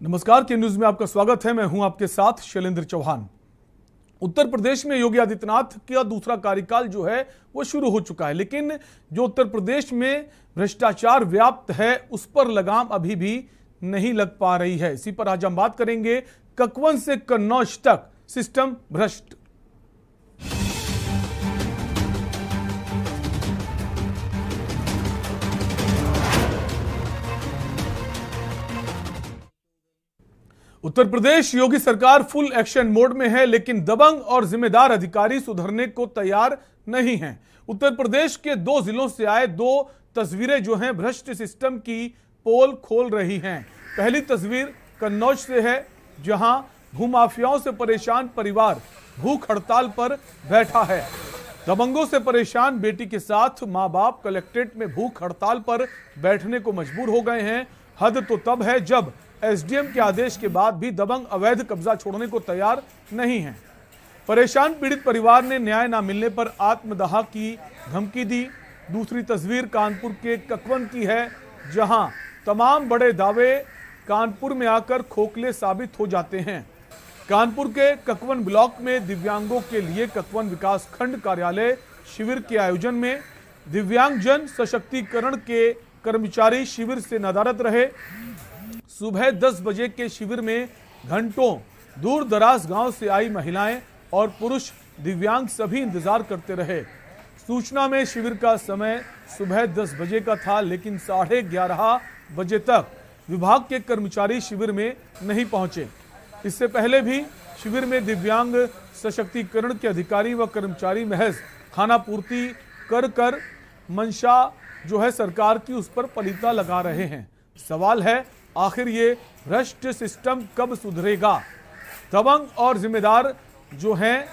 नमस्कार, के न्यूज में आपका स्वागत है। मैं हूं आपके साथ शैलेंद्र चौहान। उत्तर प्रदेश में योगी आदित्यनाथ का दूसरा कार्यकाल जो है वो शुरू हो चुका है, लेकिन जो उत्तर प्रदेश में भ्रष्टाचार व्याप्त है उस पर लगाम अभी भी नहीं लग पा रही है। इसी पर आज हम बात करेंगे। ककवन से कन्नौज तक सिस्टम भ्रष्ट। उत्तर प्रदेश योगी सरकार फुल एक्शन मोड में है, लेकिन दबंग और जिम्मेदार अधिकारी सुधरने को तैयार नहीं हैं। उत्तर प्रदेश के 2 जिलों से आए 2 तस्वीरें जो हैं भ्रष्ट सिस्टम की पोल खोल रही हैं। पहली तस्वीर कन्नौज से है, जहां भूमाफियाओं से परेशान परिवार भूख हड़ताल पर बैठा है। दबंगों से परेशान बेटी के साथ मां बाप कलेक्ट्रेट में भूख हड़ताल पर बैठने को मजबूर हो गए हैं। हद तो तब है जब एसडीएम के आदेश के बाद भी दबंग अवैध कब्जा छोड़ने को तैयार नहीं है। परेशान पीड़ित परिवार ने न्याय न मिलने पर आत्मदाह की धमकी दी। दूसरी तस्वीर कानपुर के ककवन की है, जहां तमाम बड़े दावे कानपुर में आकर खोखले साबित हो जाते हैं। कानपुर के ककवन ब्लॉक में दिव्यांगों के लिए ककवन विकास खंड कार्यालय शिविर के आयोजन में दिव्यांगजन सशक्तिकरण के कर्मचारी शिविर से नदारद रहे। सुबह 10 बजे के शिविर में घंटों दूर दराज गांव से आई महिलाएं और पुरुष दिव्यांग सभी इंतजार करते रहे। सूचना में शिविर का समय सुबह 10 बजे का था, लेकिन 11:30 बजे तक विभाग के कर्मचारी शिविर में नहीं पहुंचे। इससे पहले भी शिविर में दिव्यांग सशक्तिकरण के अधिकारी व कर्मचारी महज खाना पूर्ति कर मंशा जो है सरकार की उस पर पलीता लगा रहे हैं। सवाल है, आखिर ये भ्रष्ट सिस्टम कब सुधरेगा? दबंग और जिम्मेदार जो हैं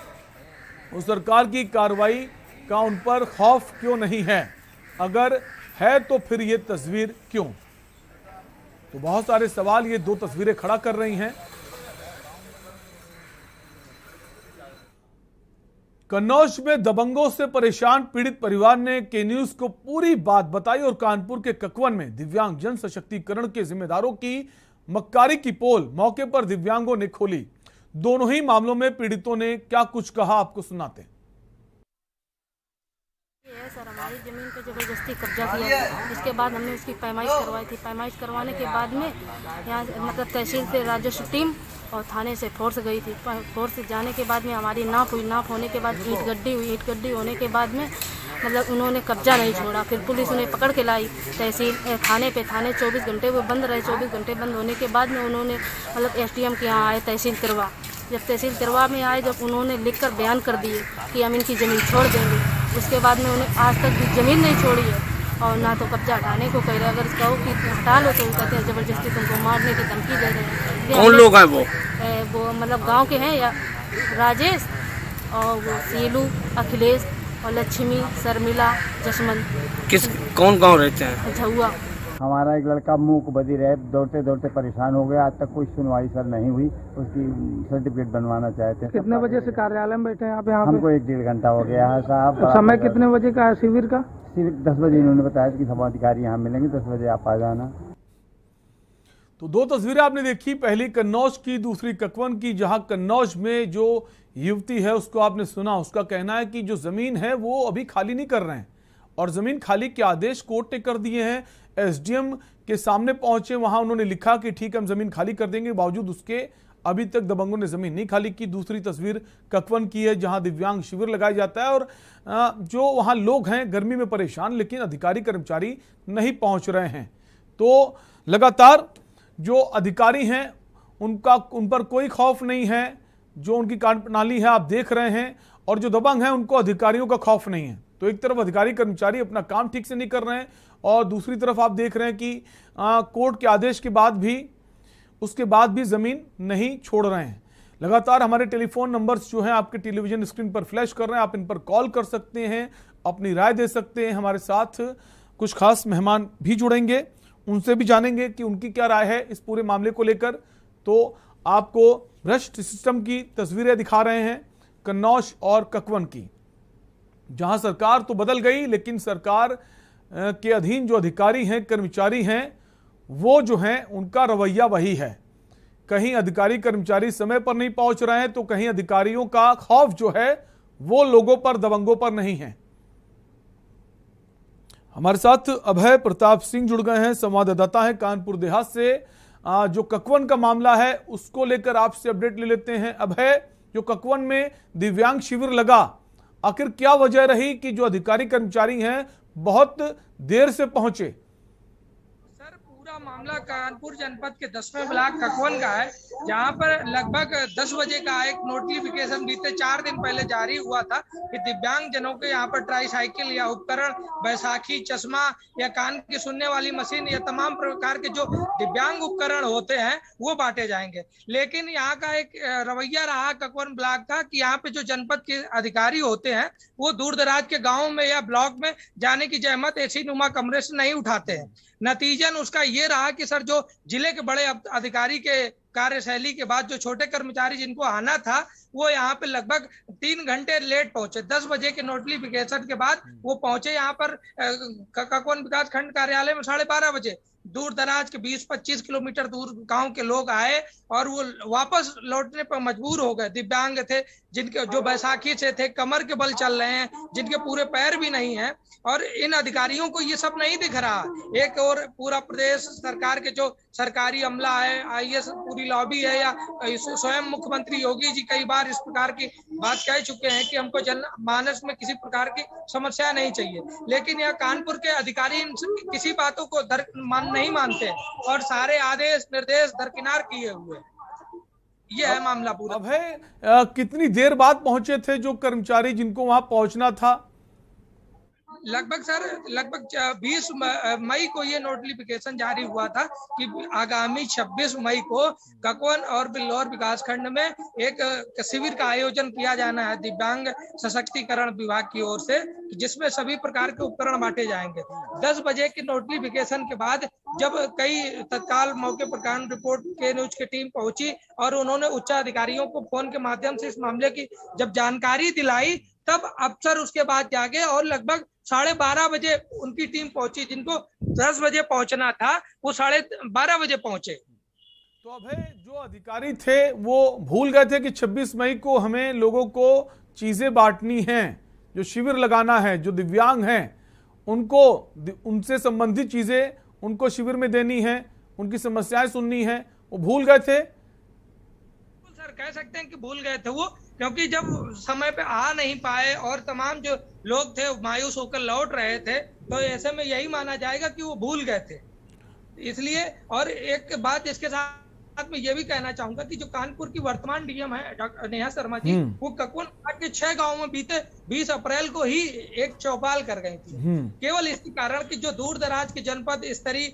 उस सरकार की कार्रवाई का उन पर खौफ क्यों नहीं है? अगर है तो फिर ये तस्वीर क्यों? तो बहुत सारे सवाल ये 2 तस्वीरें खड़ा कर रही हैं। कन्नौज में दबंगों से परेशान पीड़ित परिवार ने के न्यूज को पूरी बात बताई और कानपुर के ककवन में दिव्यांग जन सशक्तिकरण के जिम्मेदारों की मक्कारी की पोल मौके पर दिव्यांगों ने खोली। दोनों ही मामलों में पीड़ितों ने क्या कुछ कहा, आपको सुनाते हैं। सर, हमारी जमीन पे जबरदस्ती कब्जा किया था। इसके बाद हमने उसकी पैमाइश करवाई थी। पैमाइश करवाने के बाद में यहाँ मतलब तहसील से राजस्व टीम और थाने से फोर्स गई थी। फोर्स जाने के बाद में हमारी नाप हुई। नाप होने के बाद ईंट गड्ढी हुई। ईंट गड्ढी होने के बाद में मतलब उन्होंने कब्जा नहीं छोड़ा। फिर पुलिस उन्हें पकड़ के लाई तहसील थाने पे। थाने 24 घंटे वो बंद रहे। 24 घंटे बंद होने के बाद में उन्होंने मतलब एसडीएम के यहाँ आए, तहसील तिरवा। जब तहसील तिरवा में आए, जब उन्होंने लिखकर बयान कर दिए कि हम इनकी ज़मीन छोड़ देंगे, उसके बाद में उन्हें आज तक भी ज़मीन नहीं छोड़ी है और ना तो कब्जा हटाने को कह रहे। अगर कहो कि हटा लो तो वो कहते हैं ज़बरदस्ती तुमको मारने की धमकी दे रहे हैं। कौन लोग हैं वो मतलब गांव के हैं, या राजेश और वो सीलू, अखिलेश और लक्ष्मी, शर्मिला, जसमंत। किस कौन गांव रहते हैं? झुआ। हमारा एक लड़का मुंह को बदी रहे, दौड़ते दौड़ते परेशान हो गया। आज तक कोई सुनवाई सर नहीं हुई। उसकी सर्टिफिकेट बनवाना चाहते हैं। कितने बजे से कार्यालय में बैठे हैं आप यहाँ हमको 1-1.5 घंटा हो गया है साहब। समय कितने बजे का है शिविर का? सिर्फ 10 बजे इन्होंने बताया कि सब अधिकारी यहाँ मिलेंगे, 10 बजे आप आ जाना। तो 2 तस्वीरें आपने देखी, पहली कन्नौज की, दूसरी ककवन की। जहां कन्नौज में जो युवती है उसको आपने सुना। उसका कहना है कि जो जमीन है वो अभी खाली नहीं कर रहे हैं और जमीन खाली के आदेश कोर्ट ने कर दिए हैं। एसडीएम के सामने पहुंचे, वहां उन्होंने लिखा कि ठीक हम जमीन खाली कर देंगे, बावजूद उसके अभी तक दबंगों ने जमीन नहीं खाली की। दूसरी तस्वीर ककवन की है, जहां दिव्यांग शिविर लगाया जाता है और जो वहां लोग हैं गर्मी में परेशान, लेकिन अधिकारी कर्मचारी नहीं पहुंच रहे हैं। तो लगातार जो अधिकारी हैं उन पर कोई खौफ नहीं है। जो उनकी कार्यप्रणाली है आप देख रहे हैं, और जो दबंग हैं उनको अधिकारियों का खौफ नहीं है। तो एक तरफ अधिकारी कर्मचारी अपना काम ठीक से नहीं कर रहे हैं और दूसरी तरफ आप देख रहे हैं कि कोर्ट के आदेश के बाद भी उसके बाद भी जमीन नहीं छोड़ रहे हैं। लगातार हमारे टेलीफोन नंबर्स जो हैं आपके टेलीविजन स्क्रीन पर फ्लैश कर रहे हैं। आप इन पर कॉल कर सकते हैं, अपनी राय दे सकते हैं। हमारे साथ कुछ खास मेहमान भी जुड़ेंगे, उनसे भी जानेंगे कि उनकी क्या राय है इस पूरे मामले को लेकर। तो आपको भ्रष्ट सिस्टम की तस्वीरें दिखा रहे हैं कन्नौज और ककवन की, जहां सरकार तो बदल गई, लेकिन सरकार के अधीन जो अधिकारी हैं, कर्मचारी हैं, वो जो हैं उनका रवैया वही है। कहीं अधिकारी कर्मचारी समय पर नहीं पहुंच रहे हैं, तो कहीं अधिकारियों का खौफ जो है वो लोगों पर, दबंगों पर नहीं है। हमारे साथ अभय प्रताप सिंह जुड़ गए हैं, संवाददाता हैं कानपुर देहात से। जो ककवन का मामला है उसको लेकर आपसे अपडेट ले लेते हैं। अभय, जो ककवन में दिव्यांग शिविर लगा, आखिर क्या वजह रही कि जो अधिकारी कर्मचारी हैं बहुत देर से पहुंचे? सर, पूरा मामला कानपुर जनपद के 10वें ब्लॉक ककवन का है, जहां पर लगभग 10 बजे का एक नोटिफिकेशन बीते 4 दिन पहले जारी हुआ था कि दिव्यांग जनों के यहाँ पर ट्राईसाइकिल या उपकरण, बैसाखी, चश्मा या कान की सुनने वाली मशीन या तमाम प्रकार के जो दिव्यांग उपकरण होते हैं वो बांटे जाएंगे। लेकिन यहाँ का एक रवैया रहा ककवन ब्लॉक का कि यहाँ पे जो जनपद के अधिकारी होते हैं वो दूर दराज के गाँव में या ब्लॉक में जाने की जहमत एसी नुमा कमरे से नहीं उठाते हैं। नतीजन उसका ये रहा कि सर, जो जिले के बड़े अधिकारी के कार्यशैली के बाद जो छोटे कर्मचारी जिनको आना था वो यहाँ पे लगभग 3 घंटे लेट पहुंचे। 10 बजे के नोटिफिकेशन के बाद वो पहुंचे यहाँ पर ककवन विकास खंड कार्यालय में 12:30 बजे। दूर दराज के 20-25 किलोमीटर दूर गांव के लोग आए और वो वापस लौटने पर मजबूर हो गए। दिव्यांग थे, जिनके जो बैसाखी से थे, कमर के बल चल रहे हैं, जिनके पूरे पैर भी नहीं हैं, और इन अधिकारियों को ये सब नहीं दिख रहा। एक और पूरा प्रदेश सरकार के जो सरकारी अमला है, आईएएस पूरी लॉबी है, या स्वयं मुख्यमंत्री योगी जी कई बार इस प्रकार की बात कह चुके हैं कि हमको जनमानस में किसी प्रकार की समस्या नहीं चाहिए। लेकिन यह कानपुर के अधिकारी किसी बातों को नहीं मानते और सारे आदेश निर्देश दरकिनार किए हुए। ये है मामला पूरा। अब है कितनी देर बाद पहुंचे थे जो कर्मचारी जिनको वहां पहुंचना था? लगभग 20 मई को ये नोटिफिकेशन जारी हुआ था कि आगामी 26 मई को ककवन और बिल्लौर विकास खंड में एक शिविर का आयोजन किया जाना है दिव्यांग सशक्तिकरण विभाग की ओर से, जिसमें सभी प्रकार के उपकरण बांटे जाएंगे। 10 बजे के नोटिफिकेशन के बाद जब कई तत्काल मौके पर कानून रिपोर्ट के न्यूज की टीम पहुंची और उन्होंने उच्च अधिकारियों को फोन के माध्यम से इस मामले की जब जानकारी दिलाई, तब अफसर उसके बाद जागे और लगभग 12:30 बजे उनकी टीम पहुंची। जिनको 10 बजे पहुंचना था वो 12:30 बजे पहुंचे। तो अब है जो अधिकारी थे वो भूल गए थे कि 26 मई को हमें लोगों को चीजें बांटनी हैं, जो शिविर लगाना है, जो दिव्यांग हैं उनको उनसे संबंधित चीजें उनको शिविर में देनी है, उनकी समस्याएं सुननी है, वो भूल गए थे। सर, कह सकते हैं कि भूल गए थे वो, क्योंकि जब समय पे आ नहीं पाए और तमाम जो लोग थे मायूस होकर लौट रहे थे, तो ऐसे में यही माना जाएगा कि वो भूल गए थे। इसलिए, और एक बात इसके साथ में ये भी कहना चाहूंगा कि जो कानपुर की वर्तमान डीएम है डॉक्टर नेहा शर्मा जी, वो ककवन के 6 गांव में बीते 20 अप्रैल को ही एक चौपाल कर गई थी, केवल इसके कारण कि जो दूर दराज के जनपद स्तरीय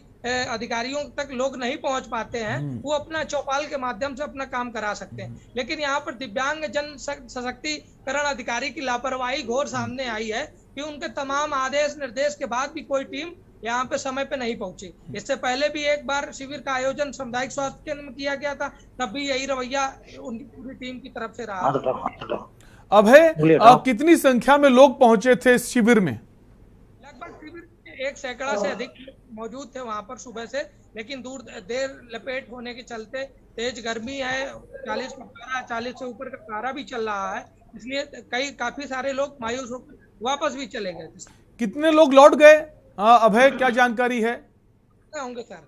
अधिकारियों तक लोग नहीं पहुंच पाते हैं, वो अपना चौपाल के माध्यम से अपना काम करा सकते हैं। लेकिन यहाँ पर दिव्यांग जन सशक्तिकरण अधिकारी की लापरवाही घोर सामने आई है कि उनके तमाम आदेश निर्देश के बाद भी कोई टीम यहाँ पे समय पे नहीं पहुंची। इससे पहले भी एक बार शिविर का आयोजन सामुदायिक स्वास्थ्य केंद्र में किया गया था, तब भी यही रवैया उनकी पूरी टीम की तरफ से रहा। अब है कितनी संख्या में लोग पहुंचे थे इस शिविर में? लगभग शिविर में 1 सैकड़ा से अधिक मौजूद थे वहां पर सुबह से, लेकिन देर लपेट होने के चलते तेज गर्मी है, 40 से ऊपर का पारा भी चल रहा है, इसलिए काफी सारे लोग मायूस होकर वापस भी चले गए थे। कितने लोग लौट गए? अभय, क्या जानकारी है? होंगे सर।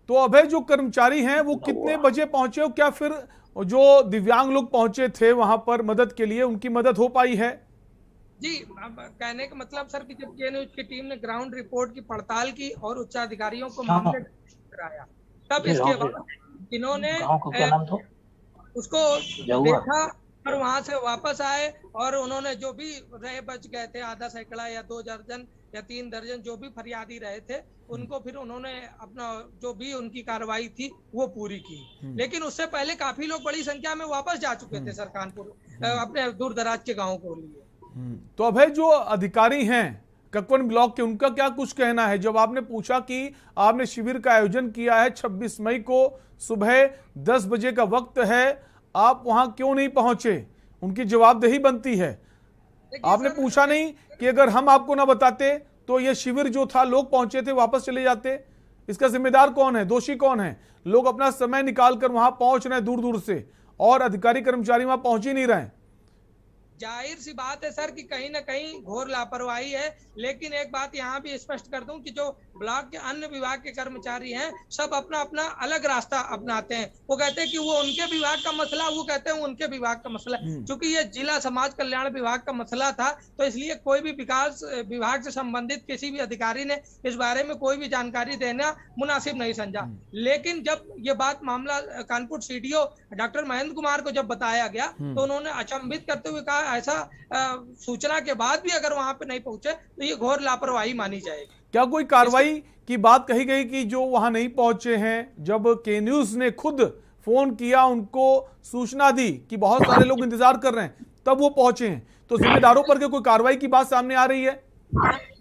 तो अभय, जो कर्मचारी हैं वो कितने बजे पहुंचे हो? क्या फिर जो दिव्यांग लोग पहुंचे थे वहां पर मदद के लिए, उनकी मदद हो पाई है? जी, अब कहने का मतलब सर कि जब केन्यूज की टीम ने ग्राउंड रिपोर्ट की पड़ताल की और उच्च अधिकारियों को मामले कराया, तब इसके बाद इन्होंने उसको देखा और वहां से वापस आए और उन्होंने जो भी रहे बच गए थे, आधा सैकड़ा या 2 दर्जन या 3 दर्जन जो भी फरियादी रहे थे, उनको फिर उन्होंने अपना जो भी उनकी कार्रवाई थी वो पूरी की। लेकिन उससे पहले काफी लोग बड़ी संख्या में वापस जा चुके थे सर कानपुर अपने दूर दराज के गाँव को लिए। तो अभय, जो अधिकारी हैं ककवन ब्लॉक के, उनका क्या कुछ कहना है? जब आपने पूछा कि आपने शिविर का आयोजन किया है 26 मई को, सुबह 10 बजे का वक्त है, आप वहां क्यों नहीं पहुंचे? उनकी जवाबदेही बनती है। आपने पूछा नहीं कि अगर हम आपको ना बताते तो ये शिविर जो था, लोग पहुंचे थे वापस चले जाते? इसका जिम्मेदार कौन है, दोषी कौन है? लोग अपना समय निकालकर वहां पहुंच रहे हैं दूर दूर से और अधिकारी कर्मचारी वहां पहुंच ही नहीं रहे हैं। जाहिर सी बात है सर कि कहीं ना कहीं घोर लापरवाही है। लेकिन एक बात यहाँ भी स्पष्ट कर दूं कि जो ब्लॉक के अन्य विभाग के कर्मचारी हैं सब अपना अपना अलग रास्ता अपनाते हैं। वो कहते हैं कि वो उनके विभाग का मसला, वो कहते हैं उनके विभाग का मसला। क्योंकि ये जिला समाज कल्याण विभाग का मसला था तो इसलिए कोई भी विकास विभाग से संबंधित किसी भी अधिकारी ने इस बारे में कोई भी जानकारी देना मुनासिब नहीं समझा। लेकिन जब ये बात मामला कानपुर सीडीओ डॉक्टर महेंद्र कुमार को जब बताया गया तो उन्होंने अचंभित करते हुए कहा ऐसा सूचना के बाद भी अगर वहां पे नहीं पहुंचे तो ये घोर लापरवाही मानी जाएगी। क्या कोई कार्रवाई की बात कही गई कि जो वहां नहीं पहुंचे हैं, जब के न्यूज ने खुद फोन किया, उनको सूचना दी कि बहुत सारे लोग इंतजार कर रहे हैं, तब वो पहुंचे हैं, तो जिम्मेदारों पर कोई कार्रवाई की बात सामने आ रही है?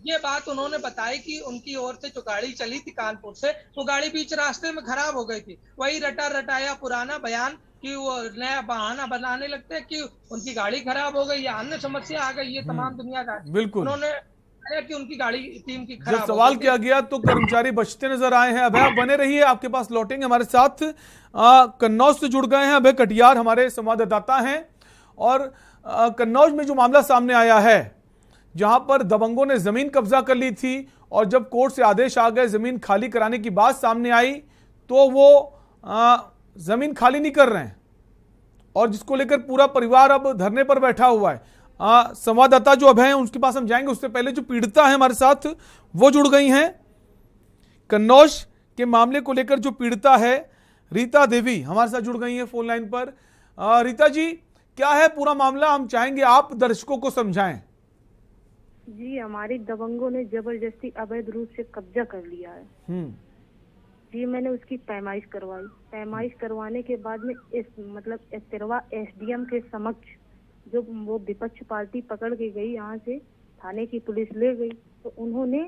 ये बात उन्होंने बताई कि उनकी ओर से जो गाड़ी चली थी कानपुर से, वो गाड़ी बीच रास्ते में खराब हो गई थी। वही रटा रटाया पुराना बयान कि वो नया बहाना बनाने लगते हैं कि उनकी गाड़ी खराब हो गई या अन्य समस्या आ गई, ये तमाम दुनिया का। बिल्कुल, उन्होंने कि उनकी गाड़ी टीम की खराब। जब सवाल किया गया तो कर्मचारी बचते नजर आए हैं। अभय, आप बने रहिए, आपके पास लौटेंगे। हमारे साथ कन्नौज से जुड़ गए हैं अभय कटियार, हमारे संवाददाता हैं। और कन्नौज में जो मामला सामने आया है, जहां पर दबंगों ने जमीन कब्जा कर ली थी और जब कोर्ट से आदेश आ गए जमीन खाली कराने की बात सामने आई तो वो जमीन खाली नहीं कर रहे हैं और जिसको लेकर पूरा परिवार अब धरने पर बैठा हुआ है। संवाददाता जो अब हैं उनके पास हम जाएंगे, उससे पहले जो पीड़िता है हमारे साथ वो जुड़ गई हैं। कन्नौज के मामले को लेकर जो पीड़िता है रीता देवी हमारे साथ जुड़ गई हैं फोन लाइन पर। रीता जी, क्या है पूरा मामला, हम चाहेंगे आप दर्शकों को समझाएं। जी, हमारी दबंगों ने जबरदस्ती अवैध रूप से कब्जा कर लिया है। जी, मैंने उसकी पैमाइश करवाई। पैमाइश करवाने के बाद में इस मतलब तिरवा एसडीएम के समक्ष जो वो विपक्ष पार्टी पकड़ के गई, यहाँ से थाने की पुलिस ले गई तो उन्होंने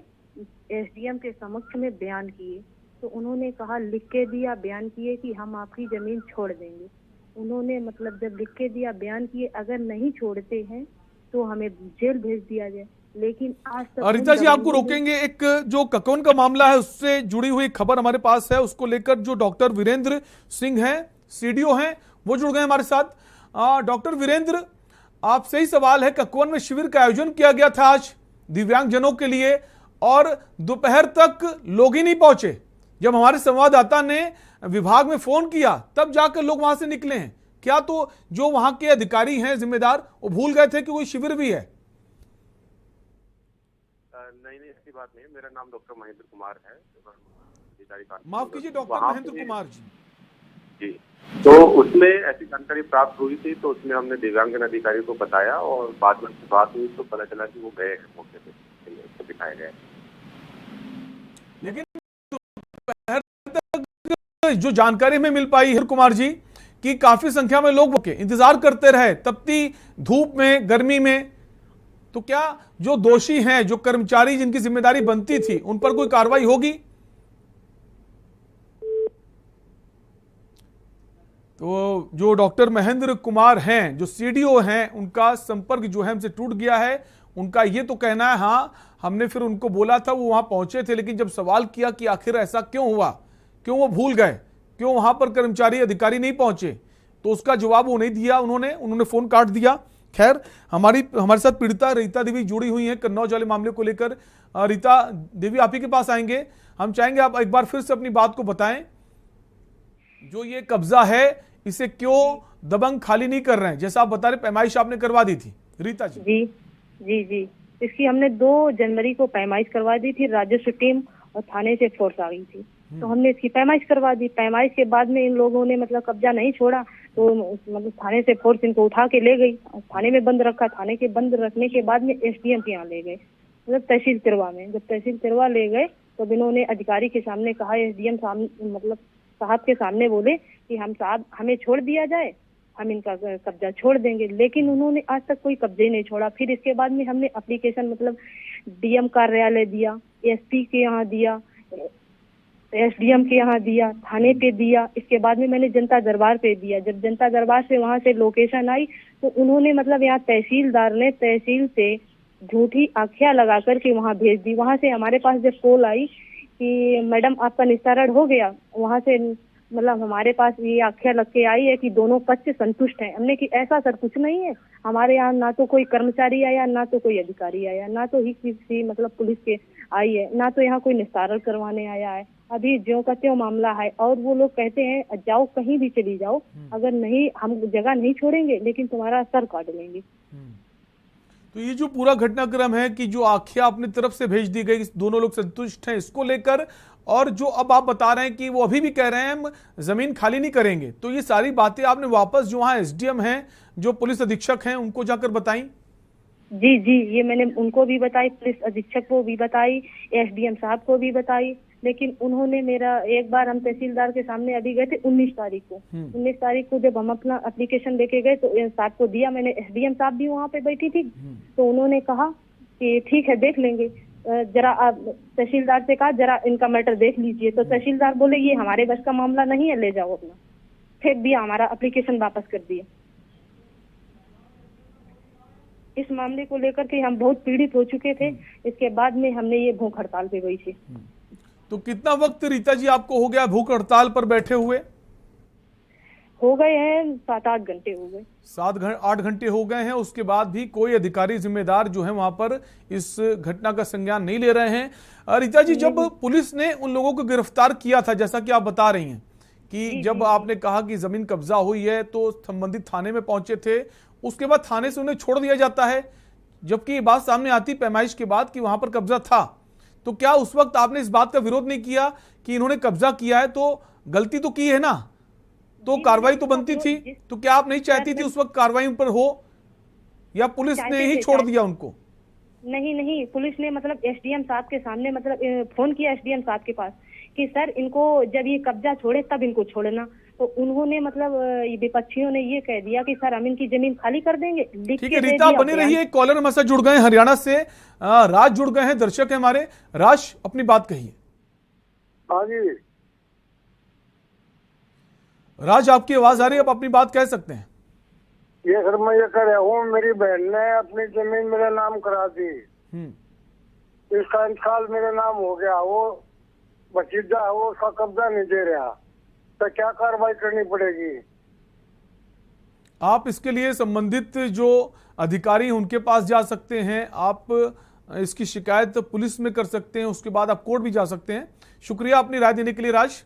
एसडीएम के समक्ष में बयान किए। तो उन्होंने कहा, लिख के दिया, बयान किए कि हम आपकी जमीन छोड़ देंगे। उन्होंने मतलब जब लिख के दिया, बयान किए, अगर नहीं छोड़ते हैं तो हमें जेल भेज दिया जाए। लेकिन आज तक रीता जी आपको रोकेंगे, एक जो ककौन का मामला है उससे जुड़ी हुई खबर हमारे पास है, उसको लेकर जो डॉक्टर वीरेंद्र सिंह हैं, सीडीओ हैं, वो जुड़ गए हमारे साथ। डॉक्टर वीरेंद्र, आपसे ही सवाल है, ककौन में शिविर का आयोजन किया गया था आज दिव्यांगजनों के लिए और दोपहर तक लोग ही नहीं पहुंचे। जब हमारे संवाददाता ने विभाग में फोन किया तब जाकर लोग वहां से निकले हैं। क्या तो जो वहां के अधिकारी हैं जिम्मेदार, वो भूल गए थे कि कोई शिविर भी है? नहीं, ऐसी बात नहीं। मेरा नाम डॉक्टर महेंद्र कुमार है। माफ कीजिए, डॉक्टर महेंद्र कुमार जी। तो उसमें ऐसी जानकारी प्राप्त हुई थी तो उसमें हमने दिव्यांगजन अधिकारी को बताया और बाद में बात हुई तो पता चला कि वो गए हैं मौके पे, दिखाए गए। लेकिन जो जानकारी में मिल पाई है कुमार जी कि काफी संख्या में लोग इंतजार करते रहे तपती धूप में, गर्मी में, तो क्या जो दोषी हैं, जो कर्मचारी जिनकी जिम्मेदारी बनती थी, उन पर कोई कार्रवाई होगी? तो जो डॉक्टर महेंद्र कुमार हैं, जो सीडीओ हैं, उनका संपर्क जो है हमसे टूट गया है। उनका ये तो कहना है, हाँ हमने फिर उनको बोला था, वो वहां पहुंचे थे, लेकिन जब सवाल किया कि आखिर ऐसा क्यों हुआ, क्यों वो भूल गए, क्यों वहां पर कर्मचारी अधिकारी नहीं पहुंचे, तो उसका जवाब वो नहीं दिया। उन्होंने फोन काट दिया। खैर, हमारे साथ पीड़िता रीता देवी जुड़ी हुई हैं कन्नौज वाले मामले को लेकर। रीता देवी, आप ही के पास आएंगे। हम चाहेंगे आप एक बार फिर से अपनी बात को बताएं, जो ये कब्जा है इसे क्यों दबंग खाली नहीं कर रहे हैं? जैसा आप बता रहे, पैमाइश आपने करवा दी थी। रीता जी। जी जी जी, इसकी हमने 2 जनवरी को पैमाइश करवा दी थी। राजस्व टीम और थाने से फोर्स आ गई थी तो हमने इसकी पैमाइश करवा दी। पैमाइश के बाद में इन लोगों ने मतलब कब्जा नहीं छोड़ा तो मतलब थाने से फोर्स इनको उठा के ले गई, थाने में बंद रखा। थाने के बंद रखने के बाद में एसडीएम के यहाँ ले गए, मतलब तहसील तिरवा में। जब तहसील तिरवा ले गए तो इन्होंने अधिकारी के सामने कहा, एसडीएम मतलब साहब के सामने बोले कि हम साहब हमें छोड़ दिया जाए, हम इनका कब्जा छोड़ देंगे। लेकिन उन्होंने आज तक कोई कब्जे नहीं छोड़ा। फिर इसके बाद में हमने एप्लीकेशन मतलब डीएम कार्यालय दिया, एसपी के यहाँ दिया, एसडीएम के यहाँ दिया, थाने पे दिया। इसके बाद में मैंने जनता दरबार पे दिया। जब जनता दरबार से वहां से लोकेशन आई तो उन्होंने मतलब यहाँ तहसीलदार ने तहसील से झूठी आख्या लगा करके वहाँ भेज दी। वहां से हमारे पास जब कॉल आई कि मैडम आपका निस्तारण हो गया। वहाँ से मतलब हमारे पास ये आख्या लग के आई है कि दोनों पक्ष से संतुष्ट हैं। हमने कि ऐसा सर कुछ नहीं है, हमारे यहाँ ना तो कोई कर्मचारी आया, ना तो कोई अधिकारी आया, ना तो ही किसी मतलब पुलिस के आई है, ना तो यहाँ कोई निस्तारण करवाने आया है। अभी ज्यों का त्यों मामला है और वो लोग कहते हैं जाओ कहीं भी चली जाओ, अगर नहीं हम जगह नहीं छोड़ेंगे लेकिन तुम्हारा सर काट लेंगे। तो ये जो पूरा घटनाक्रम है कि जो आख्या अपनी तरफ से भेज दी गई, दोनों लोग संतुष्ट हैं इसको लेकर, और जो अब आप बता रहे हैं कि वो अभी भी कह रहे हैं हम जमीन खाली नहीं करेंगे, तो ये सारी बातें आपने वापस जो वहाँ एसडीएम हैं, जो पुलिस अधीक्षक हैं, उनको जाकर बताई? जी जी, ये मैंने उनको भी बताई, पुलिस अधीक्षक को भी बताई, एसडीएम साहब को भी बताई, लेकिन उन्होंने मेरा एक बार हम तहसीलदार के सामने अभी गए थे 19 तारीख को। 19 तारीख को जब हम अपना एप्लीकेशन लेके गए तो साहब को दिया मैंने, एसडीएम साहब भी वहाँ पे बैठी थी, तो उन्होंने कहा कि ठीक है देख लेंगे। जरा आप तहसीलदार से कहा जरा इनका मैटर देख लीजिए, तो तहसीलदार बोले ये हमारे बस का मामला नहीं है, ले जाओ अपना, फेंक दिया, हमारा एप्लीकेशन वापस कर दिया। इस मामले को लेकर के हम बहुत पीड़ित हो चुके थे। इसके बाद में हमने ये भूख हड़ताल पे गई थी। तो कितना वक्त रीता जी आपको हो गया भूख हड़ताल पर बैठे हुए? हो गए हैं 7-8 घंटे हो गए। 7-8 घंटे हो गए हैं, उसके बाद भी कोई अधिकारी जिम्मेदार जो है वहां पर इस घटना का संज्ञान नहीं ले रहे हैं। रीता जी, जब पुलिस ने उन लोगों को गिरफ्तार किया था, जैसा कि आप बता रही हैं कि जब आपने कहा कि जमीन कब्जा हुई है तो संबंधित थाने में पहुंचे थे, उसके बाद थाने से उन्हें छोड़ दिया जाता है, जबकि ये बात सामने आती पैमाइश के बाद कि वहां पर कब्जा था, तो क्या उस वक्त आपने इस बात का विरोध नहीं किया कि इन्होंने कब्जा किया है तो गलती तो की है ना, तो कार्रवाई तो बनती थी? तो क्या आप नहीं चाहती थी उस वक्त कार्रवाई उन पर हो, या पुलिस ने ही छोड़ दिया उनको? नहीं नहीं, पुलिस ने मतलब एसडीएम साहब के सामने मतलब फोन किया एसडीएम साहब के पास कि सर इनको जब ये कब्जा छोड़े तब इनको छोड़ना, तो उन्होंने मतलब विपक्षियों ने ये कह दिया कि सर हम इनकी जमीन खाली कर देंगे। ठीक है रीता, बने रहिए, कॉलर हमारे साथ जुड़ गए हैं हरियाणा से, राज जुड़ गए हैं, दर्शक है हमारे। राज, अपनी बात कहिए। हाँ जी राज, आपकी आवाज आ रही है, आप अपनी बात कह सकते हैं। ये सर मैं ये कह रहा हूँ, मेरी बहन ने अपनी जमीन मेरा नाम करा दी, इसका इंतकाल मेरे नाम हो गया, वो भतीजा है वो उसका कब्जा नहीं दे रहा, तो क्या कार्रवाई करनी पड़ेगी? आप इसके लिए संबंधित जो अधिकारी हैं उनके पास जा सकते हैं, आप इसकी शिकायत पुलिस में कर सकते हैं, उसके बाद आप कोर्ट भी जा सकते हैं। शुक्रिया अपनी राय देने के लिए राज।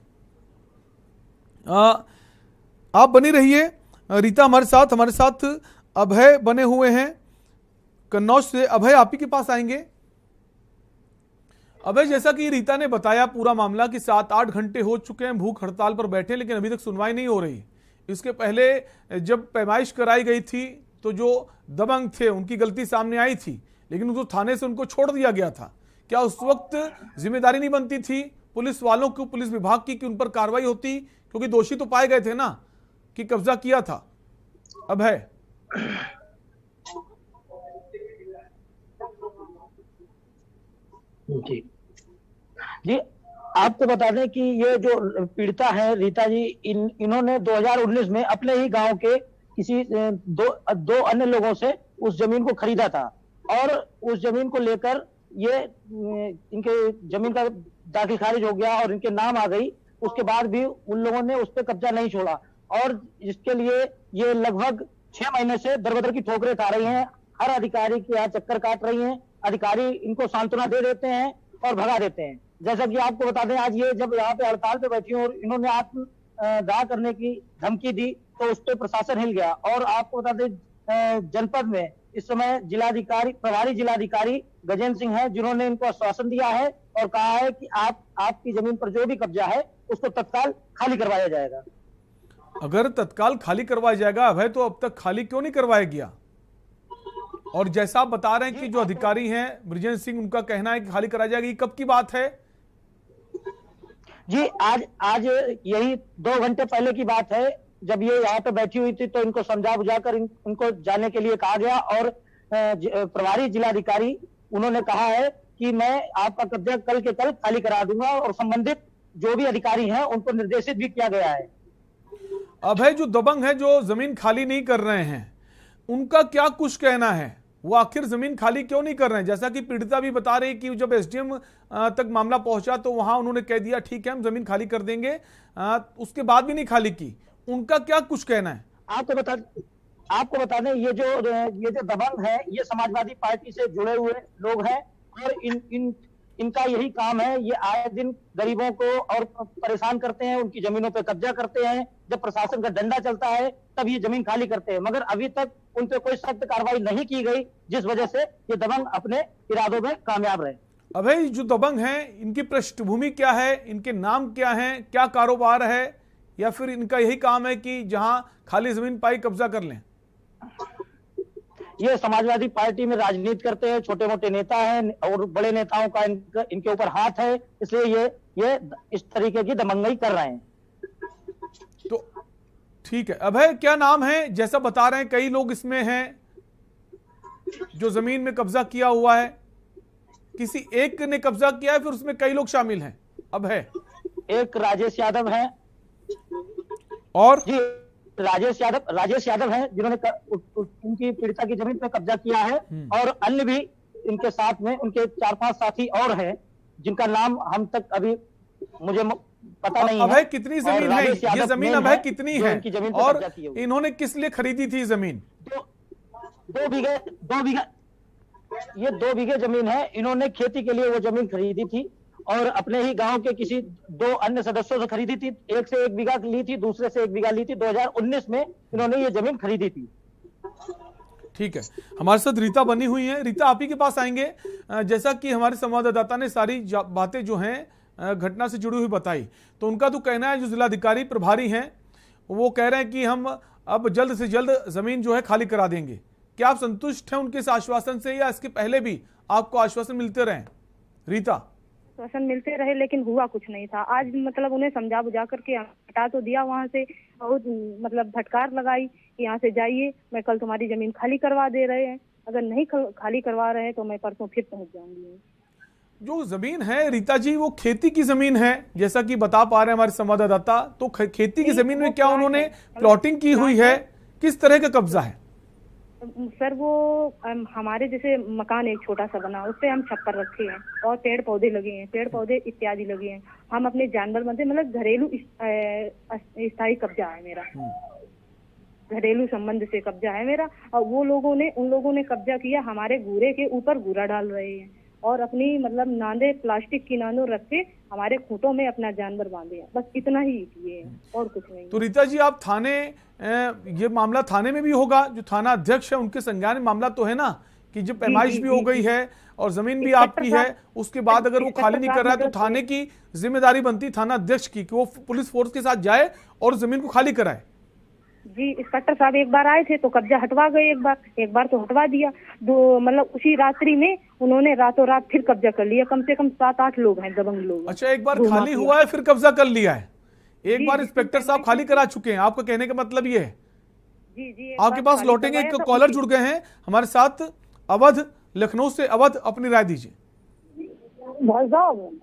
आप बनी रहिए रीता हमारे साथ अभय बने हुए हैं कन्नौज से। अभय, आप ही के पास आएंगे। अभय, जैसा कि रीता ने बताया पूरा मामला कि 7-8 घंटे हो चुके हैं भूख हड़ताल पर बैठे, लेकिन अभी तक सुनवाई नहीं हो रही। इसके पहले जब पैमाइश कराई गई थी तो जो दबंग थे उनकी गलती सामने आई थी, लेकिन उनको थाने से उनको छोड़ दिया गया था। क्या उस वक्त जिम्मेदारी नहीं बनती थी पुलिस वालों को, पुलिस विभाग की, कि उन पर कार्रवाई होती, क्योंकि दोषी तो पाए गए थे ना कि कब्जा किया था? अभय, जी आपको बता दें कि ये जो पीड़िता है रीता जी, इन्होंने 2019 में अपने ही गांव के किसी दो अन्य लोगों से उस जमीन को खरीदा था, और उस जमीन को लेकर ये इनके जमीन का दाखिल खारिज हो गया और इनके नाम आ गई। उसके बाद भी उन लोगों ने उस पर कब्जा नहीं छोड़ा, और इसके लिए ये लगभग 6 महीने से दरबदर की ठोकरें खा रही हैं। हर अधिकारी के यहाँ चक्कर काट रही हैं, अधिकारी इनको सांत्वना दे देते हैं और भगा देते हैं। जैसा कि आपको बता दें, आज ये जब यहाँ पे हड़ताल पे बैठी और इन्होंने आत्मदाह करने की धमकी दी तो उस पर प्रशासन हिल गया। और आपको बता दें, जनपद में इस समय प्रभारी जिलाधिकारी गजेंद्र सिंह है, जिन्होंने इनको आश्वासन दिया है और कहा है कि आपकी जमीन पर जो भी कब्जा है उसको तत्काल खाली करवाया जाएगा। अगर तत्काल खाली करवाया जाएगा अभय, तो अब तक खाली क्यों नहीं करवाया गया? और जैसा आप बता रहे हैं कि जो अधिकारी हैं बृजेंद्र सिंह, उनका कहना है कि खाली कराया जाएगा, ये कब की बात है? जी आज यही 2 घंटे पहले की बात है, जब ये यहाँ पे बैठी हुई थी तो इनको समझा बुझाकर इनको जाने के लिए कहा गया, और प्रभारी जिलाधिकारी उन्होंने कहा है कि मैं आपका कब्जा कल के कल खाली करा दूंगा, और संबंधित जो भी अधिकारी हैं उनको निर्देशित भी किया गया है। अभय, जो दबंग है जो जमीन खाली नहीं कर रहे हैं, उनका क्या कुछ कहना है? वो आखिर जमीन खाली क्यों नहीं कर रहे हैं? जैसा कि पीड़िता भी बता रही कि जब एसडीएम तक मामला पहुंचा तो वहां उन्होंने कह दिया ठीक है हम जमीन खाली कर देंगे, उसके बाद भी नहीं खाली की। उनका क्या कुछ कहना है? आपको बता दें ये जो दबंग है ये समाजवादी पार्टी से जुड़े हुए लोग हैं और इनका यही काम है। ये आए दिन गरीबों को और परेशान करते हैं, उनकी जमीनों पे कब्जा करते हैं। जब प्रशासन का डंडा चलता है तब ये जमीन खाली करते हैं, मगर अभी तक उन पे कोई सख्त कार्रवाई नहीं की गई, जिस वजह से ये दबंग अपने इरादों में कामयाब रहे। अभय, जो दबंग हैं इनकी पृष्ठभूमि क्या है, इनके नाम क्या है, क्या कारोबार है, या फिर इनका यही काम है कि जहां खाली जमीन पाई कब्जा कर लें? ये समाजवादी पार्टी में राजनीति करते हैं, छोटे मोटे नेता हैं और बड़े नेताओं का इनके ऊपर हाथ है, इसलिए ये इस तरीके की दबंगई कर रहे हैं। तो ठीक है अभय, क्या नाम है? जैसा बता रहे हैं कई लोग इसमें हैं जो जमीन में कब्जा किया हुआ है, किसी एक ने कब्जा किया है फिर उसमें कई लोग शामिल हैं? अभय, एक राजेश यादव है और जी राजेश यादव है जिन्होंने उनकी पीड़िता की जमीन पे कब्जा किया है, और अन्य भी इनके साथ में उनके 4-5 साथी और हैं जिनका नाम हम तक अभी मुझे पता नहीं है। अभय, कितनी जमीन है ये जमीन? अभय, कितनी है और इन्होंने किस लिए खरीदी थी जमीन? 2 बीघे जमीन है। इन्होंने खेती के लिए वो जमीन खरीदी थी और अपने ही गांव के किसी 2 अन्य सदस्यों से खरीदी थी। एक से 1 बीघा ली थी, दूसरे से 1 बीघा ली थी। 2019 में इन्होंने ये जमीन खरीदी थी। ठीक है, हमारे साथ रीता बनी हुई है। रीता, आप ही के पास आएंगे। जैसा कि हमारे संवाददाता ने सारी बातें जो हैं घटना से जुड़ी हुई बताई, तो उनका तो कहना है जो जिलाधिकारी प्रभारी हैं वो कह रहे हैं कि हम अब जल्द से जल्द जमीन जो है खाली करा देंगे। क्या आप संतुष्ट हैं उनके इस आश्वासन से, या इसके पहले भी आपको आश्वासन मिलते रहे? रीता, आश्वासन मिलते रहे लेकिन हुआ कुछ नहीं था। आज मतलब उन्हें समझा बुझा करके हटा तो दिया वहाँ से, बहुत मतलब फटकार लगाई कि यहाँ से जाइए, मैं कल तुम्हारी जमीन खाली करवा दे रहे हैं, अगर नहीं खाली करवा रहे हैं तो मैं परसों फिर पहुंच जाऊंगी। जो जमीन है रीता जी वो खेती की जमीन है जैसा कि बता पा रहे हैं हमारे संवाददाता, तो खेती की जमीन में क्या उन्होंने प्लॉटिंग की हुई है, किस तरह का कब्जा है? सर वो हमारे जैसे मकान एक छोटा सा बना, उस पे हम छप्पर रखे हैं और पेड़ पौधे लगे हैं, पेड़ पौधे इत्यादि लगे हैं। हम अपने जानवर बंधे, मतलब घरेलू स्थायी कब्जा है मेरा, घरेलू संबंध से कब्जा है मेरा। और उन लोगों ने कब्जा किया, हमारे घूरे के ऊपर घूरा डाल रहे हैं और अपनी मतलब नांदे, प्लास्टिक की नांदों रख के हमारे खूंटों में अपना जानवर बांधे हैं, बस इतना ही किए हैं और कुछ नहीं। तो रीता जी, आप थाने, ये मामला थाने में भी होगा, जो थाना अध्यक्ष है उनके संज्ञान में मामला तो है ना, कि जब पैमाइश भी हो गई है और जमीन भी आपकी है, उसके बाद अगर वो खाली नहीं कर रहा है तो थाने की जिम्मेदारी बनती थाना अध्यक्ष की कि वो पुलिस फोर्स के साथ जाए और जमीन को खाली कराए। जी, इंस्पेक्टर साहब एक बार आए थे तो कब्जा हटवा गए, एक बार तो हटवा दिया। मतलब उसी रात्रि में उन्होंने रातों रात फिर कब्जा कर लिया। कम से कम 7-8 लोग हैं, दबंग लोग। अच्छा, एक बार खाली हुआ है फिर कब्जा कर लिया है? एक बार इंस्पेक्टर साहब खाली करा चुके हैं, आपका कहने का मतलब ये है? जी, आपके पास लौटेंगे। एक कॉलर जुड़ गए हैं हमारे साथ, अवध, लखनऊ से। अवध, अपनी राय दीजिए। भाई साहब,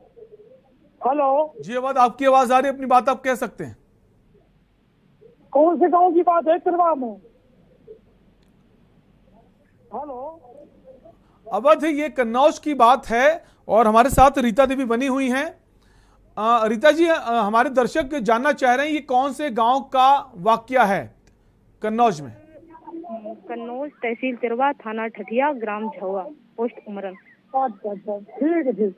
हेलो जी अवध, आपकी आवाज आ रही है, अपनी बात आप कह सकते हैं। कौन से गांव की बात है तिरवा में? हेलो अवध, ये कन्नौज की बात है और हमारे साथ रीता देवी बनी हुई हैं। रीता जी, हमारे दर्शक जानना चाह रहे हैं ये कौन से गांव का वाकया है कन्नौज में? कन्नौज, तहसील तिरवा, थाना ठठिया, ग्राम झौआ, पोस्ट उमरन। ठीक है, ठीक।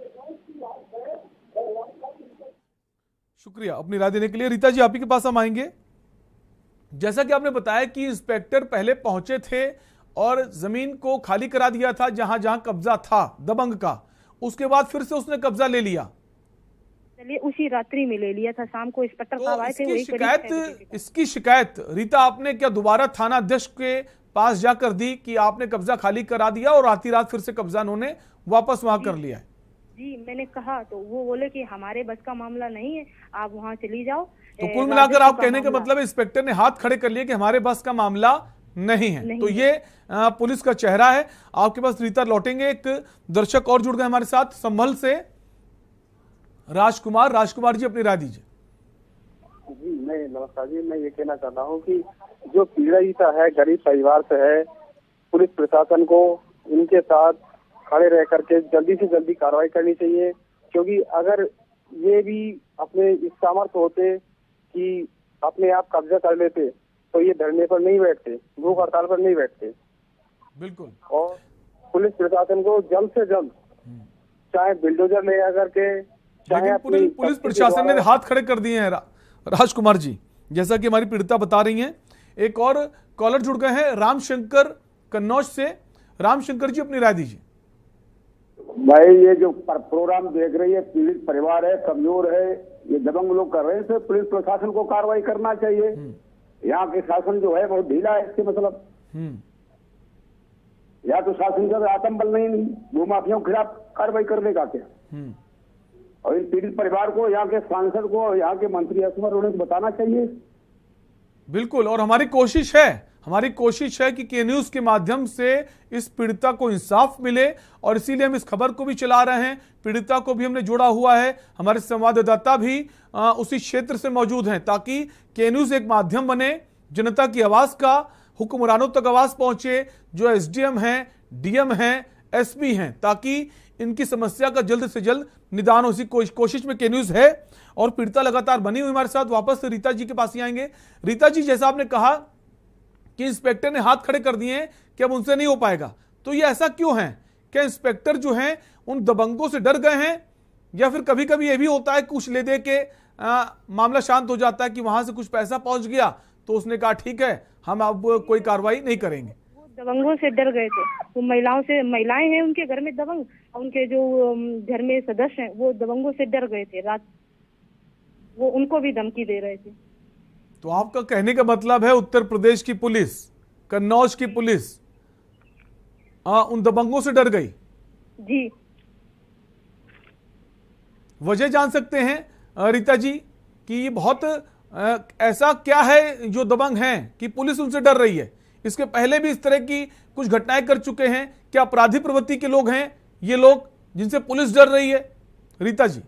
शुक्रिया अपनी राय देने के लिए। रीता जी, आप ही के पास हम आएंगे। जैसा कि आपने बताया कि इंस्पेक्टर पहले पहुंचे थे और जमीन को खाली करा दिया था जहां जहां कब्जा था दबंग का, उसके बाद फिर से उसने कब्जा ले लिया। चलिए, उसी रात्रि में ले लिया था, शाम को इंस्पेक्टर साहब आए थे। इसकी शिकायत रीता आपने क्या दोबारा थाना अध्यक्ष के पास जाकर दी कि आपने कब्जा खाली करा दिया और रात ही रात फिर से कब्जा उन्होंने वापस वहां कर लिया है? जी, मैंने कहा तो वो बोले कि हमारे बस का मामला नहीं है, आप वहां चली जाओ। तो कुल मिलाकर आप कहने का मतलब इंस्पेक्टर ने हाथ खड़े कर लिए कि हमारे बस का मामला नहीं है। तो ये पुलिस का चेहरा है। आपके पास रीता लौटेंगे। एक दर्शक और जुड़ गए हमारे साथ, संभल से राजकुमार। राजकुमार जी, अपनी राय दीजिए। जी, मैं नमस्कार जी, मैं ये कहना चाहता हूँ कि जो पीड़िता है गरीब परिवार से है, पुलिस प्रशासन को इनके साथ खड़े रह करके जल्दी से जल्दी कार्रवाई करनी चाहिए, क्योंकि अगर ये भी अपने इस सामर्थ्य होते कि अपने आप कब्जा कर लेते तो ये धरने पर नहीं बैठते, भूख हड़ताल पर नहीं बैठते। बिल्कुल। और पुलिस प्रशासन को जल्द से जल्द चाहे बिल्डोजर ले आकर के, लेकिन पुलिस प्रशासन ने हाथ खड़े कर दिए हैं राजकुमार जी, जैसा कि हमारी पीड़िता बता रही हैं। एक और कॉलर जुड़ गए हैं रामशंकर कन्नौज से। रामशंकर जी अपनी राय दीजिए। भाई ये जो प्रोग्राम देख रही है, पीड़ित परिवार है, कमजोर है, ये दबंग लोग कर रहे हैं, तो पुलिस प्रशासन को कार्रवाई करना चाहिए। यहाँ के शासन जो है बहुत ढीला है इसके मतलब। या तो शासन का आत्मबल नहीं, भूमाफियों के खिलाफ कार्रवाई कर देगा क्या? और इन पीड़ित परिवार को, यहाँ के सांसद को, यहाँ के मंत्री उन्हें बताना चाहिए। बिल्कुल, और हमारी कोशिश है कि के न्यूज के माध्यम से इस पीड़िता को इंसाफ मिले, और इसीलिए हम इस खबर को भी चला रहे हैं। पीड़िता को भी हमने जोड़ा हुआ है, हमारे संवाददाता भी उसी क्षेत्र से मौजूद हैं, ताकि के न्यूज एक माध्यम बने, जनता की आवाज का हुक्मरानों तक आवाज पहुंचे, जो एसडीएम हैं, डीएम हैं, एसपी हैं, ताकि इनकी समस्या का जल्द से जल्द निदान हो। इसी कोशिश में के न्यूज है और पीड़िता लगातार बनी हुई हमारे साथ। वापस से रीता जी के पास ही आएंगे। रीता जी, जैसा आपने कहा कि इंस्पेक्टर ने हाथ खड़े कर दिए हैं कि अब उनसे नहीं हो पाएगा, तो ये ऐसा क्यों है? क्या इंस्पेक्टर जो हैं उन दबंगों से डर गए हैं, या फिर कभी कभी ये भी होता है कुछ ले दे के मामला शांत हो जाता है कि वहां से कुछ पैसा पहुंच गया तो उसने कहा ठीक है हम अब कोई कार्रवाई नहीं करेंगे? दबंगों से डर गए थे। वो महिलाएं हैं उनके घर में दबंग, उनके जो घर में सदस्य हैं वो दबंगों से डर गए थे। रात वो उनको भी धमकी दे रहे थे। तो आपका कहने का मतलब है उत्तर प्रदेश की पुलिस, कन्नौज की पुलिस उन दबंगों से डर गई? जी। वजह जान सकते हैं रीता जी कि ये बहुत ऐसा क्या है जो दबंग हैं कि पुलिस उनसे डर रही है? इसके पहले भी इस तरह की कुछ घटनाएं कर चुके हैं। क्या अपराधी प्रवृत्ति के लोग हैं ये लोग जिनसे पुलिस डर रही है रीता जी?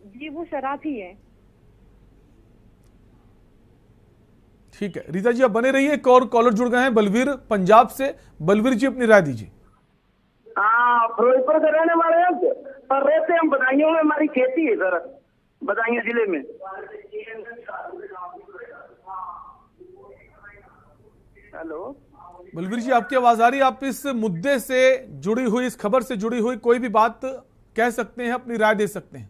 जी, वो शराफी है। ठीक है रीता जी, आप बने रहिए। एक और कॉलर जुड़ गए हैं बलवीर पंजाब से। बलवीर जी अपनी राय दीजिए। हाँ, फिरोजपुर से रहने वाले हैं, पर रहते हम बदायूं में, हमारी खेती है सर, बदायूं जिले में। हेलो बलवीर जी, आपकी आवाज आ रही है? आप इस मुद्दे से जुड़ी हुई, इस खबर से जुड़ी हुई कोई भी बात कह सकते हैं, अपनी राय दे सकते हैं।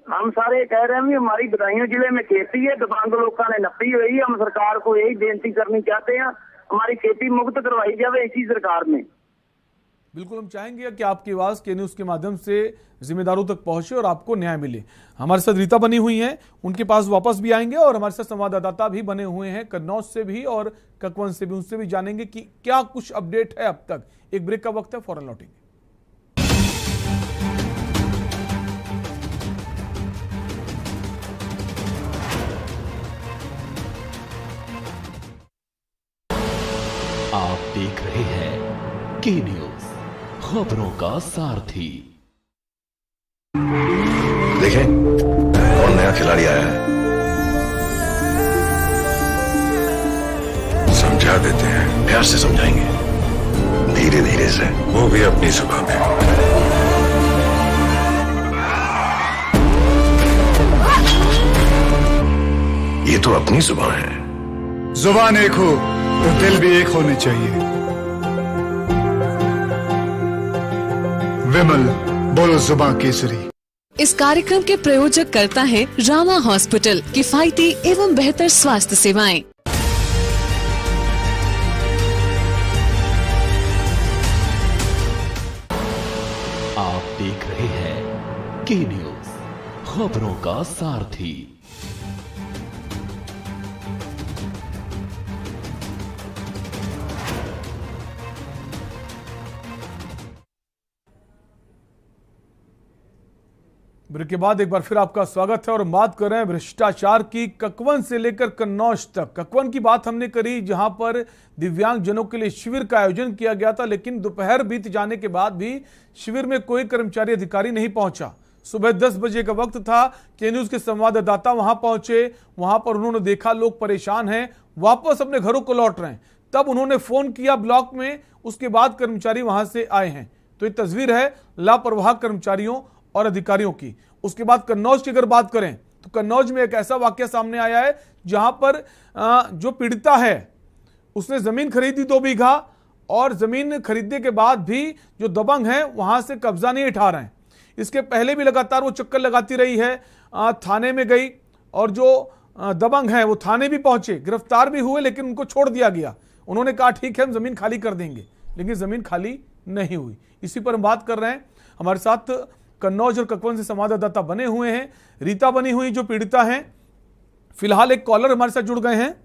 हम सारे कह रहे हैं हमारी बदायूं जिले में खेती है, दबंग लोगों ने नपी हुई है। हम सरकार को यही बेनती करनी चाहते हैं, हमारी खेती मुक्त करवाई जाए इसी सरकार में। बिल्कुल, हम चाहेंगे कि आपकी आवाज के न्यूज के माध्यम से जिम्मेदारों तक पहुंचे और आपको न्याय मिले। हमारे साथ रीता बनी हुई हैं, उनके पास वापस भी आएंगे, और हमारे साथ संवाददाता भी बने हुए हैं कन्नौज से भी और ककवन से भी, उनसे भी जानेंगे कि क्या कुछ अपडेट है अब तक। एक ब्रेक का वक्त है, फौरन लौटेंगे। आप देख रहे हैं के न्यूज, खबरों का सारथी। देखें कौन नया खिलाड़ी आया है, समझा देते हैं, प्यार से समझाएंगे, धीरे धीरे से, वो भी अपनी सुबह में। ये तो अपनी जुबान है। जुबान एक हो तो दिल भी एक होने चाहिए। विमल बोलो जुबान केसरी। इस कार्यक्रम के प्रायोजक करता है रामा हॉस्पिटल, किफायती एवं बेहतर स्वास्थ्य सेवाएं। आप देख रहे हैं के न्यूज, खबरों का सारथी। ब्रेक के बाद एक बार फिर आपका स्वागत है और बात कर रहे हैं भ्रष्टाचार की, ककवन से लेकर कन्नौज तक। ककवन की बात हमने करी जहां पर दिव्यांग जनों के लिए शिविर का आयोजन किया गया था, लेकिन दोपहर बीत जाने के बाद भी शिविर में कोई कर्मचारी अधिकारी नहीं पहुंचा। सुबह 10 बजे का वक्त था, के न्यूज के संवाददाता वहां पहुंचे, वहां पर उन्होंने देखा लोग परेशान हैं, वापस अपने घरों को लौट रहे हैं। तब उन्होंने फोन किया ब्लॉक में, उसके बाद कर्मचारी वहां से आए हैं। तो ये तस्वीर है लापरवाह कर्मचारियों और अधिकारियों की। उसके बाद कन्नौज की अगर बात करें तो कन्नौज में एक ऐसा वाकया सामने आया है जहां पर जो पीड़िता है उसने जमीन खरीदी 2 बीघा, और जमीन खरीदने के बाद भी जो दबंग है वहां से कब्जा नहीं उठा रहे हैं। इसके पहले भी लगातार वो चक्कर लगाती रही है, थाने में गई और जो दबंग है वो थाने भी पहुंचे, गिरफ्तार भी हुए, लेकिन उनको छोड़ दिया गया। उन्होंने कहा ठीक है हम जमीन खाली कर देंगे, लेकिन जमीन खाली नहीं हुई। इसी पर हम बात कर रहे हैं। हमारे साथ कन्नौज और ककवन से संवाददाता बने हुए हैं, रीता बनी हुई जो पीड़िता हैं। फिलहाल एक कॉलर हमारे साथ जुड़ गए हैं,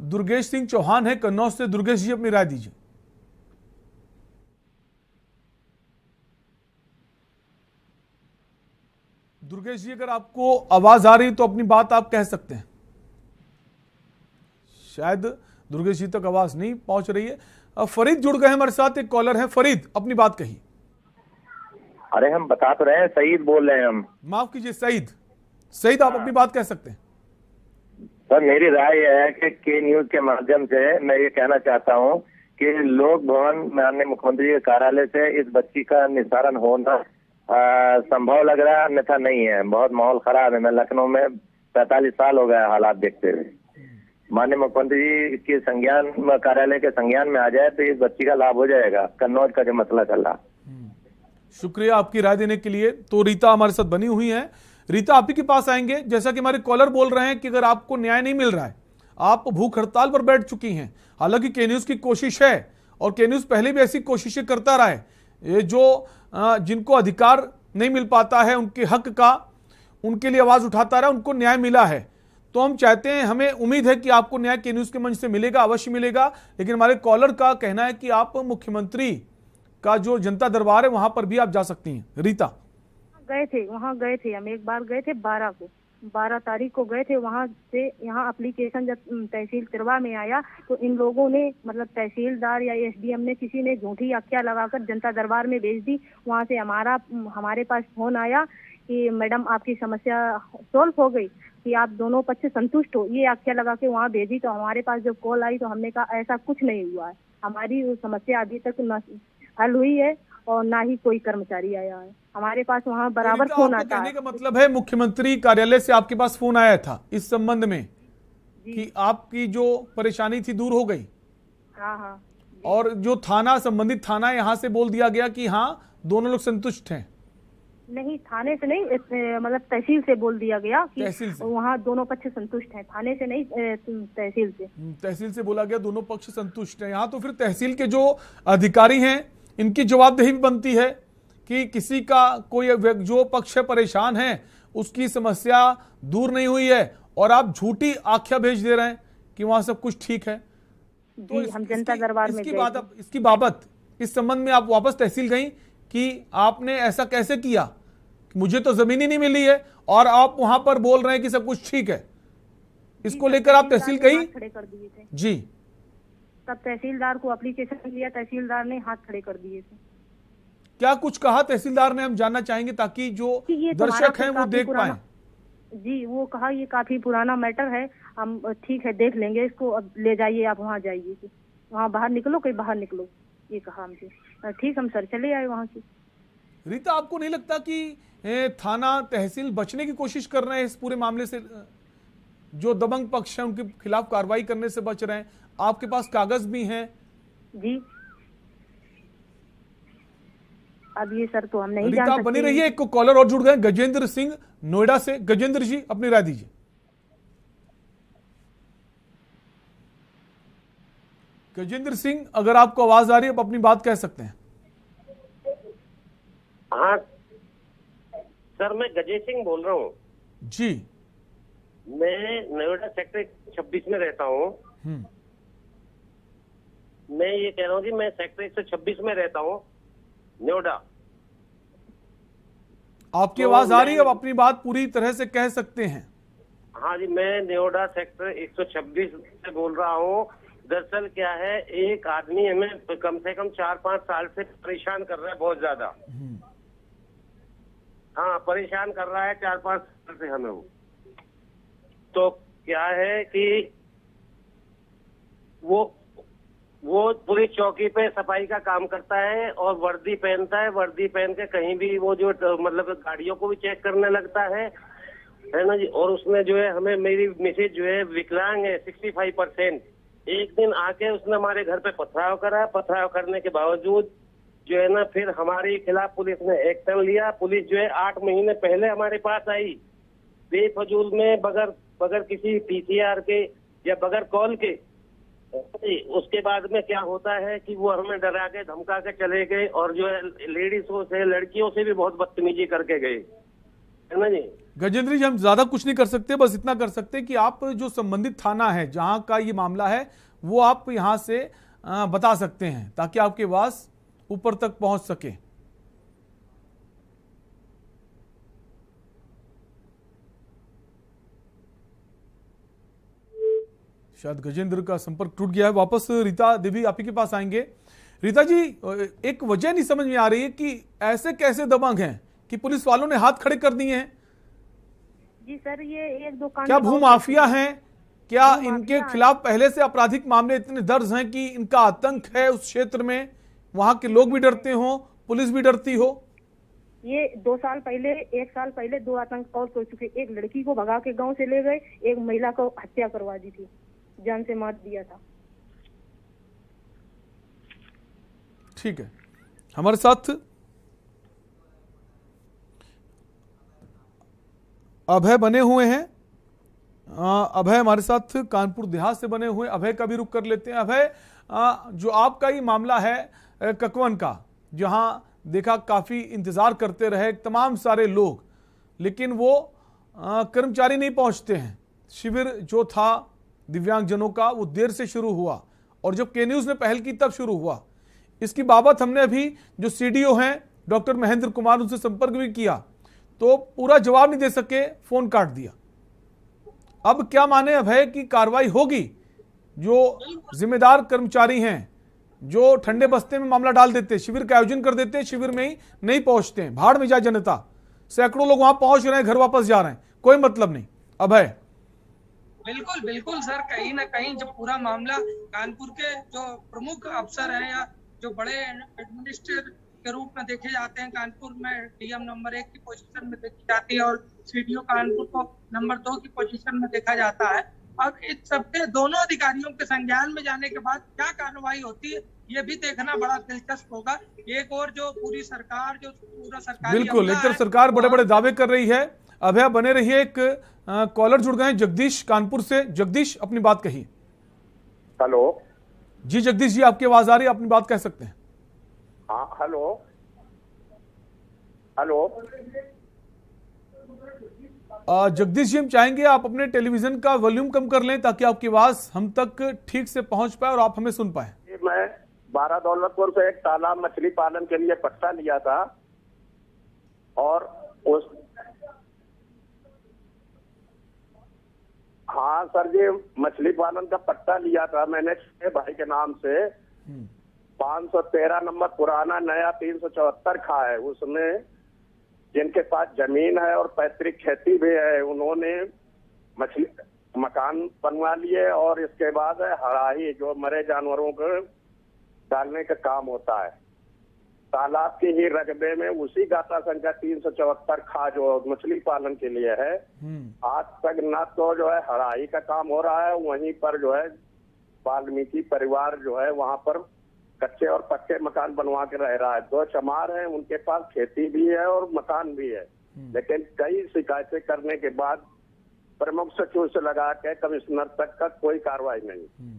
दुर्गेश सिंह चौहान है कन्नौज से। दुर्गेश जी अपनी राय दीजिए। दुर्गेश जी अगर आपको आवाज आ रही तो अपनी बात आप कह सकते हैं। शायद दुर्गेश जी तक आवाज नहीं पहुंच रही है। फरीद जुड़ गए हमारे साथ, एक कॉलर है। फरीद अपनी बात कही। अरे हम बता तो रहे हैं, सईद बोल रहे हैं हम। माफ कीजिए सईद। सईद आप अपनी बात कह सकते हैं। सर मेरी राय यह है कि के न्यूज के माध्यम से मैं ये कहना चाहता हूँ कि लोक भवन माननीय मुख्यमंत्री के कार्यालय से इस बच्ची का निस्तारण होना संभव लग रहा है, अन्यथा नहीं है। बहुत माहौल खराब है। मैं लखनऊ में 45 साल हो गया हालात देखते हुए। माननीय मुख्यमंत्री जी के संज्ञान कार्यालय के संज्ञान में आ जाए तो इस बच्ची का लाभ हो जाएगा। कन्नौज का जो मसला चल रहा। शुक्रिया आपकी राय देने के लिए। तो रीता हमारे साथ बनी हुई है। रीता आप ही के पास आएंगे। जैसा कि हमारे कॉलर बोल रहे हैं कि अगर आपको न्याय नहीं मिल रहा है, आप भूख हड़ताल पर बैठ चुकी हैं। हालांकि के न्यूज की कोशिश है और के न्यूज पहले भी ऐसी कोशिशें करता रहा है। ये जो जिनको अधिकार नहीं मिल पाता है उनके हक का, उनके लिए आवाज उठाता रहा, उनको न्याय मिला है। तो हम चाहते हैं, हमें उम्मीद है कि आपको न्याय के न्यूज के मंच से मिलेगा, अवश्य मिलेगा। लेकिन हमारे कॉलर का कहना है कि आप मुख्यमंत्री का जो जनता दरबार है वहां पर भी आप जा सकती हैं। रीता वहाँ गए थे हम, एक बार गए थे 12 तारीख को गए थे। वहाँ से यहाँ एप्लीकेशन जब तहसील तिरवा में आया तो इन लोगों ने, मतलब तहसीलदार या एसडीएम ने, किसी ने झूठी आख्या लगाकर जनता दरबार में भेज दी। वहाँ से हमारे पास फोन आया कि मैडम आपकी समस्या सॉल्व हो गई, कि आप दोनों पक्ष संतुष्ट हो, ये आख्या लगा के वहाँ भेजी। तो हमारे पास जब कॉल आई तो हमने कहा ऐसा कुछ नहीं हुआ है, हमारी समस्या अभी तक न हल हुई है और ना ही कोई कर्मचारी आया है हमारे पास। वहाँ बराबर फोन आता है। कहने का मतलब है मुख्यमंत्री कार्यालय से आपके पास फोन आया था इस संबंध में कि आपकी जो परेशानी थी दूर हो गई। हाँ। और जो थाना, संबंधित थाना, यहाँ से बोल दिया गया कि हाँ दोनों लोग संतुष्ट हैं। नहीं, थाने से नहीं, मतलब तहसील से बोल दिया गया कि वहाँ दोनों पक्ष संतुष्ट हैं। थाने से नहीं, तहसील से। तहसील से बोला गया दोनों पक्ष संतुष्ट हैं। यहाँ तो फिर तहसील के जो अधिकारी हैं इनकी जवाबदेही भी बनती है कि किसी का कोई जो पक्ष परेशान है उसकी समस्या दूर नहीं हुई है और आप झूठी आख्या भेज दे रहे हैं कि वहां सब कुछ ठीक है। तो हम जनता दरबार में इसकी बाबत इस संबंध में आप वापस तहसील गई कि आपने ऐसा कैसे किया, मुझे तो जमीन ही नहीं मिली है और आप वहां पर बोल रहे हैं कि सब कुछ ठीक है। इसको लेकर आप तहसील गई? खड़े कर दिए थे जी। तब तहसीलदार को एप्लीकेशन दिया, तहसीलदार ने हाथ खड़े कर दिए थे। क्या कुछ कहा तहसीलदार ने, हम जानना चाहेंगे ताकि जो दर्शक हैं वो देख पाए। जी, वो कहा ये काफी पुराना मैटर है, हम ठीक है देख लेंगे इसको, अब ले जाइए आप वहाँ जाइए, वहाँ बाहर निकलो, कहीं बाहर निकलो, ये कहा हमसे। ठीक, हम सर चले आए वहाँ से। रीता आपको नहीं लगता कि थाना तहसील बचने की कोशिश कर रहे हैं इस पूरे मामले से? जो दबंग पक्ष है उनके खिलाफ कार्रवाई करने से बच रहे हैं। आपके पास कागज भी हैं। जी, अब ये सर तो हम नहीं जान सकते। बनी रही है। एक कॉलर और जुड़ गए, गजेंद्र सिंह नोएडा से। गजेंद्र जी अपनी राय दीजिए। गजेंद्र सिंह अगर आपको आवाज आ रही है आप अपनी बात कह सकते हैं। हाँ सर, मैं गजेंद्र सिंह बोल रहा हूँ जी। मैं नोएडा सेक्टर 26 में रहता हूँ। मैं ये कह रहा हूँ कि मैं सेक्टर 126 में रहता हूँ, नोएडा। आपकी आवाज आ रही है, अब अपनी बात पूरी तरह से कह सकते हैं। हाँ जी, मैं नोएडा सेक्टर 126 से बोल रहा हूँ। दरअसल क्या है, एक आदमी हमें कम से कम 4-5 साल से परेशान कर रहा है, बहुत ज्यादा। हाँ, परेशान कर रहा है 4-5 साल से हमें वो। तो क्या है कि वो पुलिस चौकी पे सफाई का काम करता है और वर्दी पहनता है। वर्दी पहन के कहीं भी वो जो मतलब गाड़ियों को भी चेक करने लगता है ना जी। और उसने जो है हमें, मेरी मिसेज जो है विकलांग है 65%। एक दिन आके उसने हमारे घर पे पथराव करा। पथराव करने के बावजूद जो है ना फिर हमारे खिलाफ पुलिस ने एक्शन लिया। पुलिस जो है 8 महीने पहले हमारे पास आई बेफजूल में, बगैर किसी पीसीआर के या बगैर कॉल के। उसके बाद में क्या होता है कि वो हमें डरा के धमका के चले गए और जो है लेडीजों से, लड़कियों से भी बहुत बदतमीजी करके गए, है ना जी। गजेंद्र जी, हम ज्यादा कुछ नहीं कर सकते, बस इतना कर सकते कि आप जो संबंधित थाना है जहां का ये मामला है वो आप यहां से बता सकते हैं ताकि आपकी आवाज ऊपर तक पहुंच सके। शायद गजेंद्र का संपर्क टूट गया है। वापस रीता देवी आप ही के पास आएंगे। रीता जी, एक वजह नहीं समझ में आ रही है कि ऐसे कैसे दबंग हैं कि पुलिस वालों ने हाथ खड़े कर दिए हैं। जी सर, ये एक दुकान, क्या भूमाफिया हैं? क्या इनके खिलाफ पहले से आपराधिक मामले इतने दर्ज हैं कि इनका आतंक है उस क्षेत्र में, वहां के लोग भी डरते हो, पुलिस भी डरती हो? ये 2 साल पहले, 1 साल पहले 2 आतंक और हो चुके। एक लड़की को भगा के गांव से ले गए, एक महिला को हत्या करवा दी थी, जान से मार दिया था। ठीक है, हमारे साथ अभय बने हुए हैं। अभय हमारे साथ कानपुर देहात से बने हुए। अभय का भी रुख कर लेते हैं। अभय, जो आपका ये मामला है ककवन का, जहां देखा काफी इंतजार करते रहे तमाम सारे लोग, लेकिन वो कर्मचारी नहीं पहुंचते हैं। शिविर जो था दिव्यांगजनों का वो देर से शुरू हुआ और जब के न्यूज ने पहल की तब शुरू हुआ। इसकी बाबत हमने अभी जो सीडीओ हैं डॉक्टर महेंद्र कुमार, उनसे संपर्क भी किया तो पूरा जवाब नहीं दे सके, फोन काट दिया। अब क्या माने अभय की कार्रवाई होगी? जो जिम्मेदार कर्मचारी हैं जो ठंडे बस्ते में मामला डाल देते, शिविर का आयोजन कर देते, शिविर में ही नहीं पहुंचते हैं, भाड़ में जाए जनता। सैकड़ों लोग वहां पहुंच रहे हैं, घर वापस जा रहे हैं, कोई मतलब नहीं। अभय, बिल्कुल बिल्कुल सर, कहीं ना कहीं जब पूरा मामला कानपुर के जो प्रमुख अफसर हैं या जो बड़े एडमिनिस्ट्रेटर के रूप में देखे जाते हैं, कानपुर में डीएम नंबर 1 की पोजीशन में देखी जाती है और सीडीओ कानपुर को नंबर 2 की पोजीशन में देखा जाता है। अब इस सबके दोनों अधिकारियों के संज्ञान में जाने के बाद क्या कार्रवाई होती है ये भी देखना बड़ा दिलचस्प होगा। एक और जो पूरी सरकार, जो पूरा सरकार, बिल्कुल एक तरफ सरकार बड़े बड़े दावे कर रही है। अभय बने रहिए। एक कॉलर जुड़ गए हैं, जगदीश कानपुर से। जगदीश, अपनी बात कहिए। हेलो जी जगदीश जी, आपकी आवाज आ रही है, अपनी बात कह सकते हैं। हाँ, हेलो हेलो जगदीश जी, हम चाहेंगे आप अपने टेलीविजन का वॉल्यूम कम कर लें ताकि आपकी आवाज हम तक ठीक से पहुंच पाए और आप हमें सुन पाए। मैं 12 दौलतपुर से एक तालाब मछली पालन के लिए पट्टा लिया था और उस हाँ सर जी, मछली पालन का पट्टा लिया था मैंने भाई के नाम से। 513 नंबर पुराना नया 374 खा है। उसमें जिनके पास जमीन है और पैतृक खेती भी है, उन्होंने मछली मकान बनवा लिए और इसके बाद हराही जो मरे जानवरों को डालने का काम होता है तालाब के ही रकबे में, उसी गाता संख्या 374 खा जो मछली पालन के लिए है। आज तक न तो जो है हराही का काम हो रहा है, वहीं पर जो है वाल्मीकि परिवार जो है वहां पर कच्चे और पक्के मकान बनवा के रह रहा है। 2 चमार हैं, उनके पास खेती भी है और मकान भी है, लेकिन कई शिकायतें करने के बाद प्रमुख सचिव से लगा के कमिश्नर तक का कोई कार्रवाई नहीं।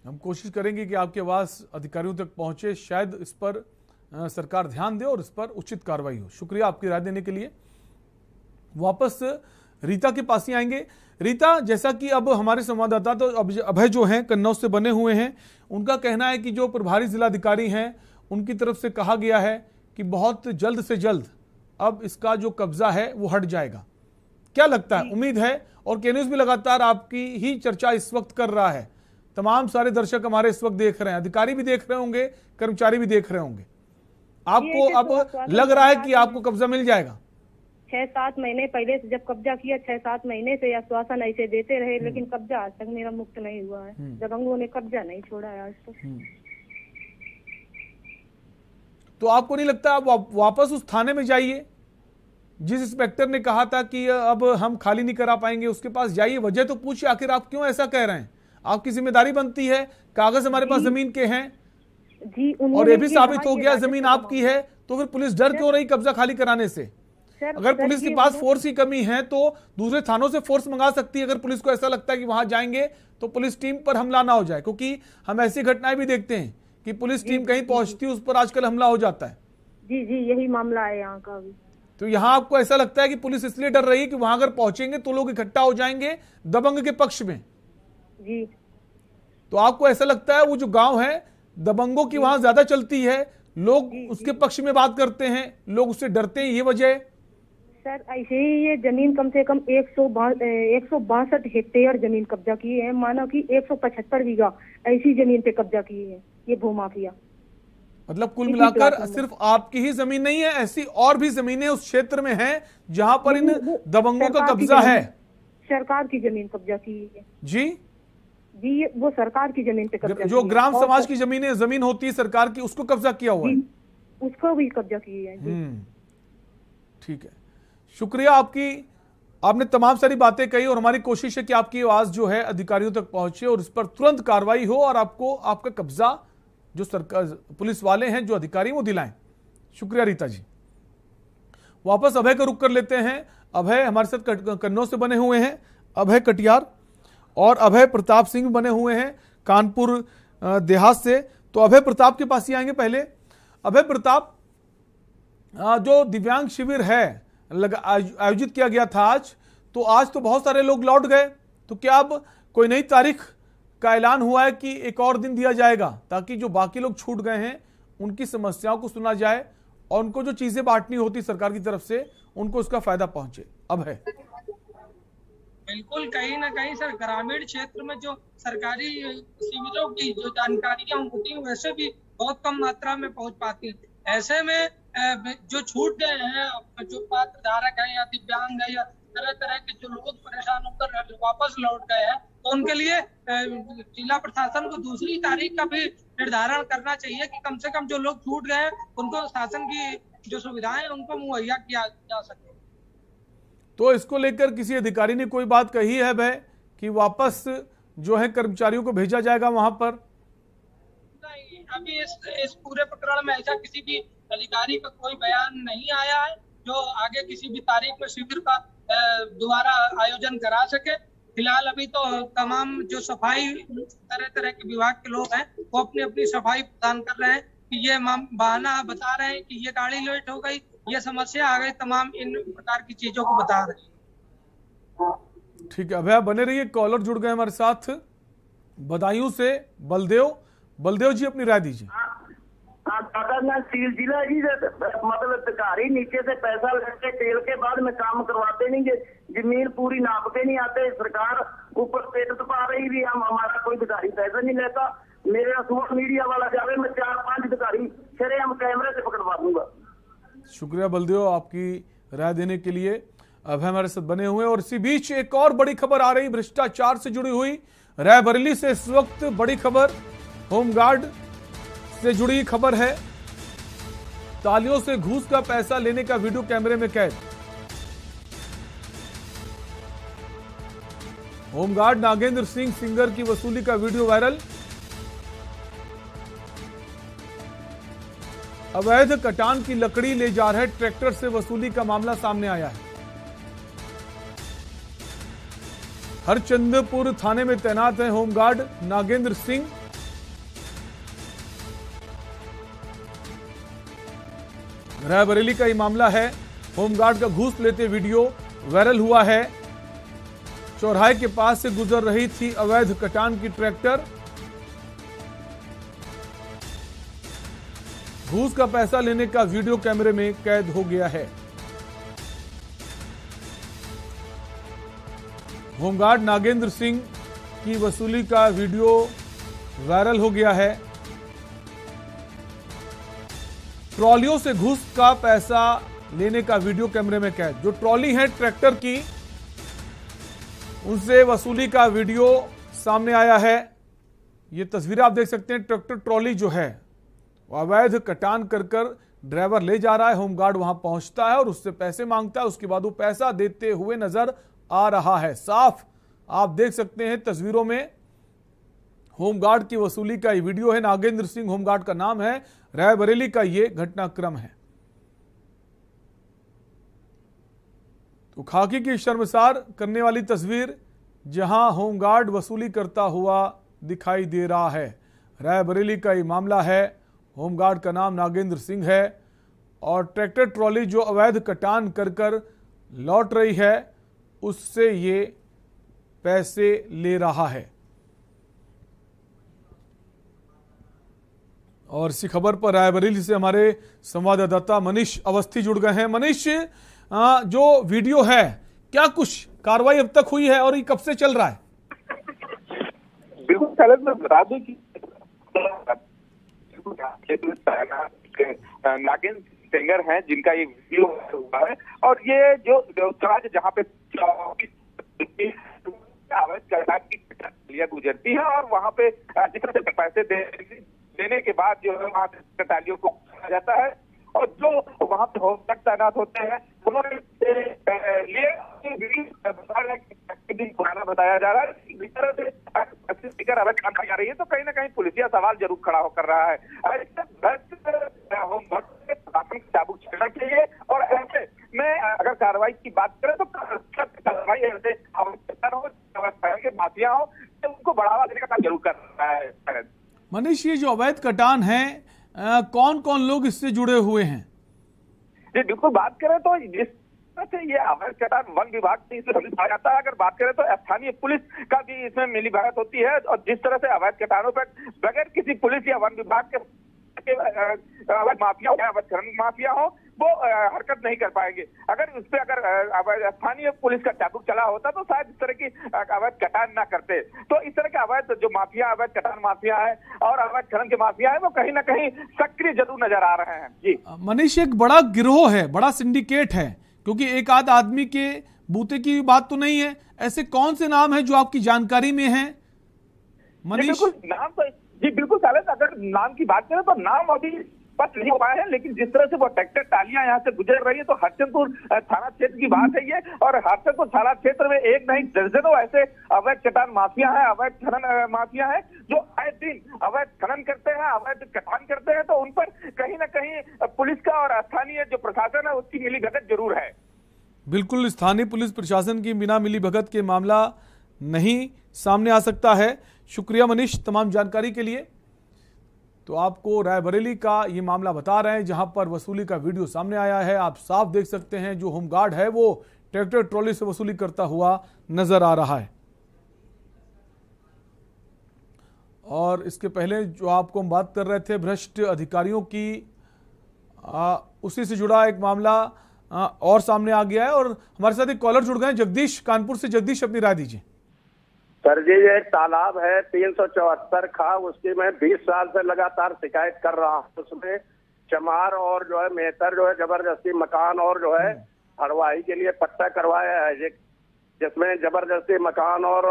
हम कोशिश करेंगे कि आपकी आवाज अधिकारियों तक पहुंचे, शायद इस पर सरकार ध्यान दे और इस पर उचित कार्रवाई हो। शुक्रिया आपकी राय देने के लिए। वापस रीता के पास ही आएंगे। रीता, जैसा कि अब हमारे संवाददाता तो अभय जो हैं कन्नौज से बने हुए हैं, उनका कहना है कि जो प्रभारी जिलाधिकारी हैं उनकी तरफ से कहा गया है कि बहुत जल्द से जल्द अब इसका जो कब्जा है वो हट जाएगा। क्या लगता है, उम्मीद है? और के न्यूज भी लगातार आपकी ही चर्चा इस वक्त कर रहा है, तमाम सारे दर्शक हमारे इस वक्त देख रहे हैं, अधिकारी भी देख रहे होंगे, कर्मचारी भी देख रहे होंगे। आपको अब लग रहा है कि आपको कब्जा मिल जाएगा? 6-7 महीने पहले से जब कब्जा किया, 6-7 महीने से आश्वासन ऐसे देते रहे, लेकिन कब्जा आज तक मेरा मुक्त नहीं हुआ है। दबंगों ने कब्जा नहीं छोड़ा है आज तक। तो आपको नहीं लगता आप वापस उस थाने में जाइए? जिस इंस्पेक्टर ने कहा था कि अब हम खाली नहीं करा पाएंगे, उसके पास जाइए, वजह तो पूछिए, आखिर आप क्यों ऐसा कह रहे हैं? आपकी जिम्मेदारी बनती है, कागज हमारे पास जमीन के हैं जी, और ये भी साबित हो गया जमीन आपकी है, तो फिर पुलिस डर क्यों रही कब्जा खाली कराने से? अगर पुलिस के पास फोर्स की कमी है तो दूसरे थानों से फोर्स मंगा सकती है, अगर पुलिस को ऐसा लगता है कि वहां जाएंगे तो पुलिस टीम पर हमला ना हो जाए, क्योंकि हम ऐसी घटनाएं भी देखते हैं कि पुलिस टीम कहीं पहुंचती है, उस पर आजकल हमला हो जाता है। जी जी, यही मामला है यहाँ का भी। तो यहाँ आपको ऐसा लगता है कि पुलिस इसलिए डर रही है कि वहां अगर पहुंचेंगे तो लोग इकट्ठा हो जाएंगे दबंग के पक्ष में? जी। तो आपको ऐसा लगता है वो जो गांव है दबंगों की वहां ज्यादा चलती है, लोग उसके पक्ष में बात करते हैं, लोग उससे डरते हैं, ये वजह है? सर ऐसे ही ये जमीन कम से कम 162 हेक्टेयर जमीन कब्जा की है, मानो कि 175 बीघा ऐसी जमीन पे कब्जा की है ये भूमाफिया। मतलब कुल मिलाकर सिर्फ आपकी ही जमीन नहीं है, ऐसी और भी जमीनें उस क्षेत्र में हैं जहां पर इन दबंगों का कब्जा है? सरकार की जमीन कब्जा की है जी जी, वो सरकार की जमीन पे कब्जा, जो ग्राम समाज की जमीन होती है सरकार की, उसको कब्जा किया हुआ है, उसको भी कब्जा किया है। ठीक है, शुक्रिया आपने तमाम सारी बातें कही और हमारी कोशिश है कि आपकी आवाज जो है अधिकारियों तक पहुंचे और इस पर तुरंत कार्रवाई हो और आपको आपका कब्जा जो सरकार पुलिस वाले हैं, जो अधिकारी, वो दिलाएं। शुक्रिया रीता जी। वापस अभय का रुख कर लेते हैं। अभय हमारे साथ कन्नौज से बने हुए हैं, अभय कटियार, और अभय प्रताप सिंह बने हुए हैं कानपुर देहात से। तो अभय प्रताप के पास ही आएंगे पहले। अभय प्रताप, जो दिव्यांग शिविर है आयोजित किया गया था आज, तो आज तो बहुत सारे लोग लौट गए, तो क्या अब कोई नई तारीख का ऐलान हुआ है कि एक और दिन दिया जाएगा ताकि जो बाकी लोग छूट गए हैं उनकी समस्याओं को सुना जाए और उनको जो चीजें बांटनी होती सरकार की तरफ से उनको उसका फायदा पहुंचे? अब है बिल्कुल, कहीं ना कहीं सर ग्रामीण क्षेत्र में जो सरकारी शिविरों की जो जानकारियां होती हैं वैसे भी बहुत कम मात्रा में पहुंच पाती हैं। ऐसे में जो छूट गए हैं, जो पात्र धारक है या दिव्यांग है या तरह तरह के जो लोग परेशान होकर वापस लौट गए हैं, तो उनके लिए जिला प्रशासन को दूसरी तारीख का भी निर्धारण करना चाहिए कि कम से कम जो लोग छूट गए उनको शासन की जो सुविधाएं उनको मुहैया किया जा सके। तो इसको लेकर किसी अधिकारी ने कोई बात कही है भाई कि वापस जो है कर्मचारियों को भेजा जाएगा वहां पर? नहीं, अभी इस पूरे प्रकरण में ऐसा किसी भी अधिकारी का कोई बयान नहीं आया है जो आगे किसी भी तारीख में शिविर का दोबारा आयोजन करा सके। फिलहाल अभी तो तमाम जो सफाई तरह तरह के विभाग के लोग हैं वो अपनी अपनी सफाई प्रदान कर रहे हैं कि ये बहाना बता रहे हैं कि ये गाड़ी लेट हो गई, ये समस्या आ गई, तमाम इन प्रकार की चीजों को बता रहे हैं। ठीक है, अभय बने रहिए। कॉलर जुड़ गए हमारे साथ बदायूं से बलदेव जी, अपनी राय दीजिए। जिला जी मतलब अधिकारी नीचे से पैसा लेके तेल के बाद में काम करवाते नहीं, जमीन पूरी नाप के नहीं आते, सरकार ऊपर पेट पा रही भी, हम हमारा कोई अधिकारी पैसा नहीं लेता। मेरे सोशल मीडिया वाला जावे, मैं 4-5 अधिकारी चले हम कैमरे से पकड़वा दूंगा। शुक्रिया बलदेव आपकी राय देने के लिए। अब हमारे साथ बने हुए। और इसी बीच एक और बड़ी खबर आ रही भ्रष्टाचार से जुड़ी हुई, रायबरेली से इस वक्त बड़ी खबर, होमगार्ड से जुड़ी खबर है। तालियों से घूस का पैसा लेने का वीडियो कैमरे में कैद। होमगार्ड नागेंद्र सिंह सिंगर की वसूली का वीडियो वायरल। अवैध कटान की लकड़ी ले जा रहे ट्रैक्टर से वसूली का मामला सामने आया है। हरचंदपुर थाने में तैनात है होमगार्ड नागेंद्र सिंह। रायबरेली का ये मामला है। होमगार्ड का घूस लेते वीडियो वायरल हुआ है। चौराहे के पास से गुजर रही थी अवैध कटान की ट्रैक्टर। घूस का पैसा लेने का वीडियो कैमरे में कैद हो गया है। होमगार्ड नागेंद्र सिंह की वसूली का वीडियो वायरल हो गया है। ट्रॉलियों से घूस का पैसा लेने का वीडियो कैमरे में कैद। जो ट्रॉली है ट्रैक्टर की, उनसे वसूली का वीडियो सामने आया है। ये तस्वीरें आप देख सकते हैं। ट्रैक्टर ट्रॉली जो है वो अवैध कटान कर ड्राइवर ले जा रहा है। होमगार्ड वहां पहुंचता है और उससे पैसे मांगता है। उसके बाद वो पैसा देते हुए नजर आ रहा है। साफ आप देख सकते हैं तस्वीरों में होमगार्ड की वसूली का ये वीडियो है। नागेंद्र सिंह होमगार्ड का नाम है। रायबरेली का ये घटनाक्रम है। तो खाकी की शर्मसार करने वाली तस्वीर, जहां होमगार्ड वसूली करता हुआ दिखाई दे रहा है। रायबरेली का ये मामला है। होमगार्ड का नाम नागेंद्र सिंह है और ट्रैक्टर ट्रॉली जो अवैध कटान कर लौट रही है उससे ये पैसे ले रहा है। और इसी खबर पर रायबरेली से हमारे संवाददाता मनीष अवस्थी जुड़ गए हैं। मनीष, जो वीडियो है, क्या कुछ कार्रवाई अब तक हुई है और ये कब से चल रहा है? बिल्कुल सर, मैं बता दूं कि नागेंद्र सिंगर हैं जिनका ये वीडियो हुआ है और ये जो जहाँ पे गुजरती है और वहाँ पे जिस तरह से पैसे देने के बाद जो है वहाँ टालियों को आ जाता है और जो वहाँ पे होमगार्ड तैनात होते हैं उन्होंने पुराना बताया जा रहा है। इस तरह से अवैध काम आ रही है तो कहीं ना कहीं पुलिसिया सवाल जरूर खड़ा होकर रहा है। चाबुक छेड़ना चाहिए और ऐसे में अगर कार्रवाई की बात करें तो कार्रवाई ऐसे के माफिया हो तो उनको बढ़ावा देने का काम जरूर कर रहा है। मनीष, ये जो अवैध कटान है, कौन कौन लोग इससे जुड़े हुए हैं? जी बिल्कुल, बात करें तो जिस तरह से ये अवैध कटान वन विभाग से इसे समझा जाता है, अगर बात करें तो स्थानीय पुलिस का भी इसमें मिली भगत होती है और जिस तरह से अवैध कटानों पर बगैर किसी पुलिस या वन विभाग के अवैध माफिया हो, अवैध खनन माफिया हो, वो हरकत नहीं कर पाएंगे। अगर उस पर अगर स्थानीय पुलिस का चाबुक चला होता तो शायद इस तरह की अवैध कटान ना करते। तो इस तरह के अवैध जो माफिया, अवैध कटान माफिया है और अवैध खनन के माफिया है, वो कहीं ना कहीं सक्रिय जरूर नजर आ रहे हैं। जी मनीष, एक बड़ा गिरोह है, बड़ा सिंडिकेट है, क्योंकि एक आध आदमी के बूते की बात तो नहीं है। ऐसे कौन से नाम है जो आपकी जानकारी में है मनीष? बिल्कुल नाम तो जी बिल्कुल सालेस, अगर नाम की बात करें तो नाम अभी स्पष्ट नहीं हो पाया है, लेकिन जिस तरह से वो ट्रैक्टर टालियां यहाँ से गुजर रही है तो हरचंदपुर थाना क्षेत्र की बात है ये। और हरचंदपुर थाना क्षेत्र में एक नहीं दर्जनों ऐसे अवैध कटान माफिया है, अवैध खनन माफिया है जो आए दिन अवैध खनन करते हैं, अवैध कटान करते हैं। तो उन पर कहीं ना कहीं पुलिस का और स्थानीय जो प्रशासन है उसकी मिलीभगत जरूर है। बिल्कुल, स्थानीय पुलिस प्रशासन की बिना मिलीभगत के मामला नहीं सामने आ सकता है। शुक्रिया मनीष तमाम जानकारी के लिए। तो आपको रायबरेली का ये मामला बता रहे हैं जहां पर वसूली का वीडियो सामने आया है। आप साफ देख सकते हैं जो होमगार्ड है वो ट्रैक्टर ट्रॉली से वसूली करता हुआ नजर आ रहा है। और इसके पहले जो आपको हम बात कर रहे थे भ्रष्ट अधिकारियों की, उसी से जुड़ा एक मामला और सामने आ गया है और हमारे साथ एक कॉलर जुड़ गए हैं, जगदीश कानपुर से। जगदीश, अपनी राय दीजिए। सर जी, ये तालाब है 374 खा, उसकी मैं 20 साल से लगातार शिकायत कर रहा हूँ। उसमें चमार और जो है मेहतर जो है जबरदस्ती मकान और जो है हड़वाई के लिए पट्टा करवाया है, जिसमें जबरदस्ती मकान और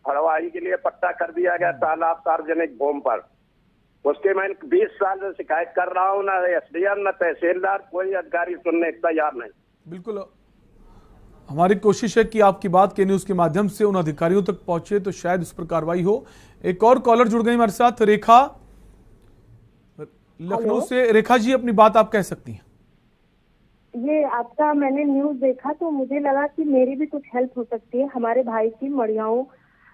हड़वाई के लिए पट्टा कर दिया गया तालाब सार्वजनिक भूमि पर। उसके मैं 20 साल से शिकायत कर रहा हूँ, ना एसडीएम ना तहसीलदार, कोई अधिकारी सुनने तैयार नहीं। बिल्कुल, हमारी कोशिश है कि आपकी बात के न्यूज के माध्यम से उन अधिकारियों तक पहुंचे तो शायद उस पर कार्रवाई हो। एक और कॉलर जुड़ गई हमारे साथ, रेखा लखनऊ से। रेखा जी, अपनी बात आप कह सकती हैं। ये आपका मैंने न्यूज देखा तो मुझे लगा कि मेरी भी कुछ हेल्प हो सकती है। हमारे भाई की मड़ियाओं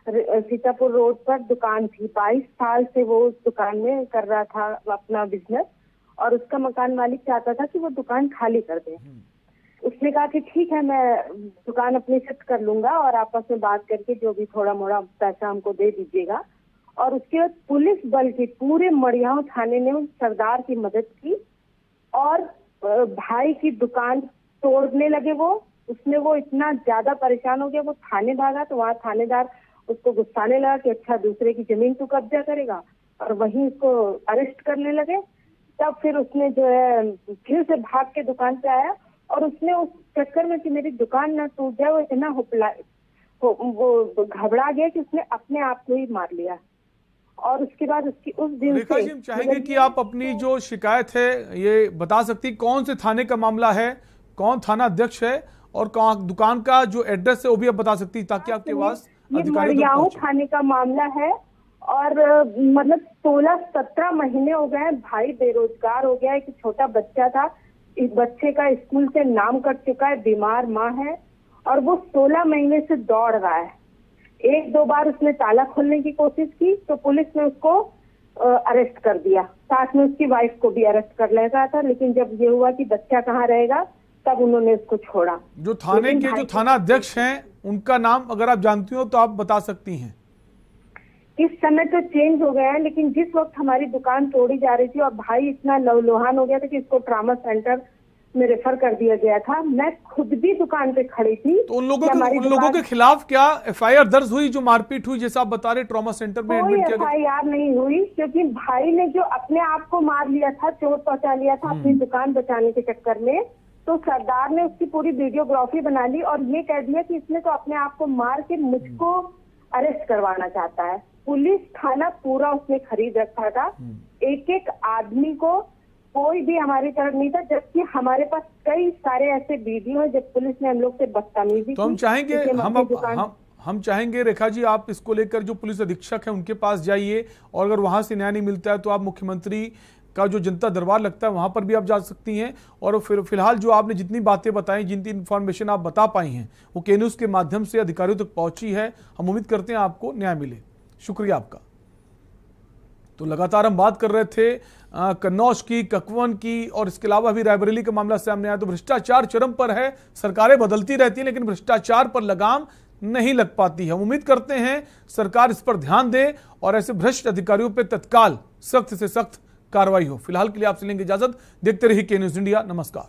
सीतापुर रोड पर दुकान थी, 22 साल से वो उस दुकान में कर रहा था अपना बिजनेस और उसका मकान मालिक चाहता था कि वो दुकान खाली कर दे। उसने कहा कि ठीक है, मैं दुकान अपनी शिफ्ट कर लूंगा और आपस में बात करके जो भी थोड़ा मोड़ा पैसा हमको दे दीजिएगा। और उसके बाद पुलिस बल की पूरे मड़ियाओं थाने ने उस सरदार की मदद की और भाई की दुकान तोड़ने लगे। वो इतना ज्यादा परेशान हो गया, वो थाने भागा तो वहाँ थानेदार उसको गुस्साने लगा कि अच्छा दूसरे की जमीन तू कब्जा करेगा, और वहीं उसको अरेस्ट करने लगे। तब फिर उसने जो है फिर से भाग के दुकान पे आया और उसने उस चक्कर में कि मेरी दुकान ना टूट जाए वो इतना वो घबरा गया कि उसने अपने आप को ही मार लिया। और उसके बाद उसकी उस दिन रेखा जी, हम चाहेंगे कि आप अपनी जो शिकायत है ये बता सकती, कौन से थाने का मामला है, कौन थाना अध्यक्ष है और कौन दुकान का जो एड्रेस है वो भी आप बता सकती, ताकि आपके पास मड़ियाऊ थाने का मामला है। और मतलब 16-17 महीने हो गए, भाई बेरोजगार हो गया है, एक छोटा बच्चा था, इस बच्चे का स्कूल से नाम कट चुका है, बीमार माँ है और वो 16 महीने से दौड़ रहा है। 1-2 बार उसने ताला खोलने की कोशिश की तो पुलिस ने उसको अरेस्ट कर दिया, साथ में उसकी वाइफ को भी अरेस्ट कर लिया था, लेकिन जब ये हुआ कि बच्चा कहाँ रहेगा तब उन्होंने उसको छोड़ा। जो थाने के जो थाना अध्यक्ष हैं उनका नाम अगर आप जानती हो तो आप बता सकती हैं। इस समय तो चेंज हो गया है, लेकिन जिस वक्त हमारी दुकान तोड़ी जा रही थी और भाई इतना लहूलुहान हो गया था कि इसको ट्रॉमा सेंटर में रेफर कर दिया गया था, मैं खुद भी दुकान पे खड़ी थी। तो उन लोगों के खिलाफ क्या एफआईआर दर्ज हुई जो मारपीट हुई, जैसा आप बता रहे ट्रॉमा सेंटर में एडमिट किया गया? एफआईआर नहीं हुई, क्योंकि भाई ने जो अपने आप को मार लिया था, चोट पहुंचा लिया था अपनी दुकान बचाने के चक्कर में, तो सरदार ने उसकी पूरी वीडियोग्राफी बना ली और ये कह दिया कि इसने तो अपने आप को मार के मुझको अरेस्ट करवाना चाहता है। पुलिस थाना पूरा उसने खरीद रखा था, एक एक आदमी को, कोई भी हमारी तरफ नहीं था, जबकि हमारे पास कई सारे ऐसे वीडियो हैं जब पुलिस ने हम लोग से बदतमीजी तो हम चाहेंगे हम चाहेंगे रेखा जी, आप इसको लेकर जो पुलिस अधीक्षक है उनके पास जाइए और अगर वहां से न्याय नहीं मिलता है तो आप मुख्यमंत्री का जो जनता दरबार लगता है वहां पर भी आप जा सकती हैं। और फिर फिलहाल जो आपने जितनी बातें बताई, जितनी इन्फॉर्मेशन आप बता पाई हैं वो के न्यूज़ के माध्यम से अधिकारियों तक पहुंची है। हम उम्मीद करते हैं आपको न्याय मिले। शुक्रिया आपका। तो लगातार हम बात कर रहे थे कन्नौज की, ककवन की और इसके अलावा भी रायबरेली का मामला सामने आया। तो भ्रष्टाचार चरम पर है, सरकारें बदलती रहती हैं लेकिन भ्रष्टाचार पर लगाम नहीं लग पाती है। हम उम्मीद करते हैं सरकार इस पर ध्यान दे और ऐसे भ्रष्ट अधिकारियों पर तत्काल सख्त से सख्त कार्रवाई हो। फिलहाल के लिए आपसे लेंगे इजाजत। देखते रहिए के न्यूज़ इंडिया। नमस्कार।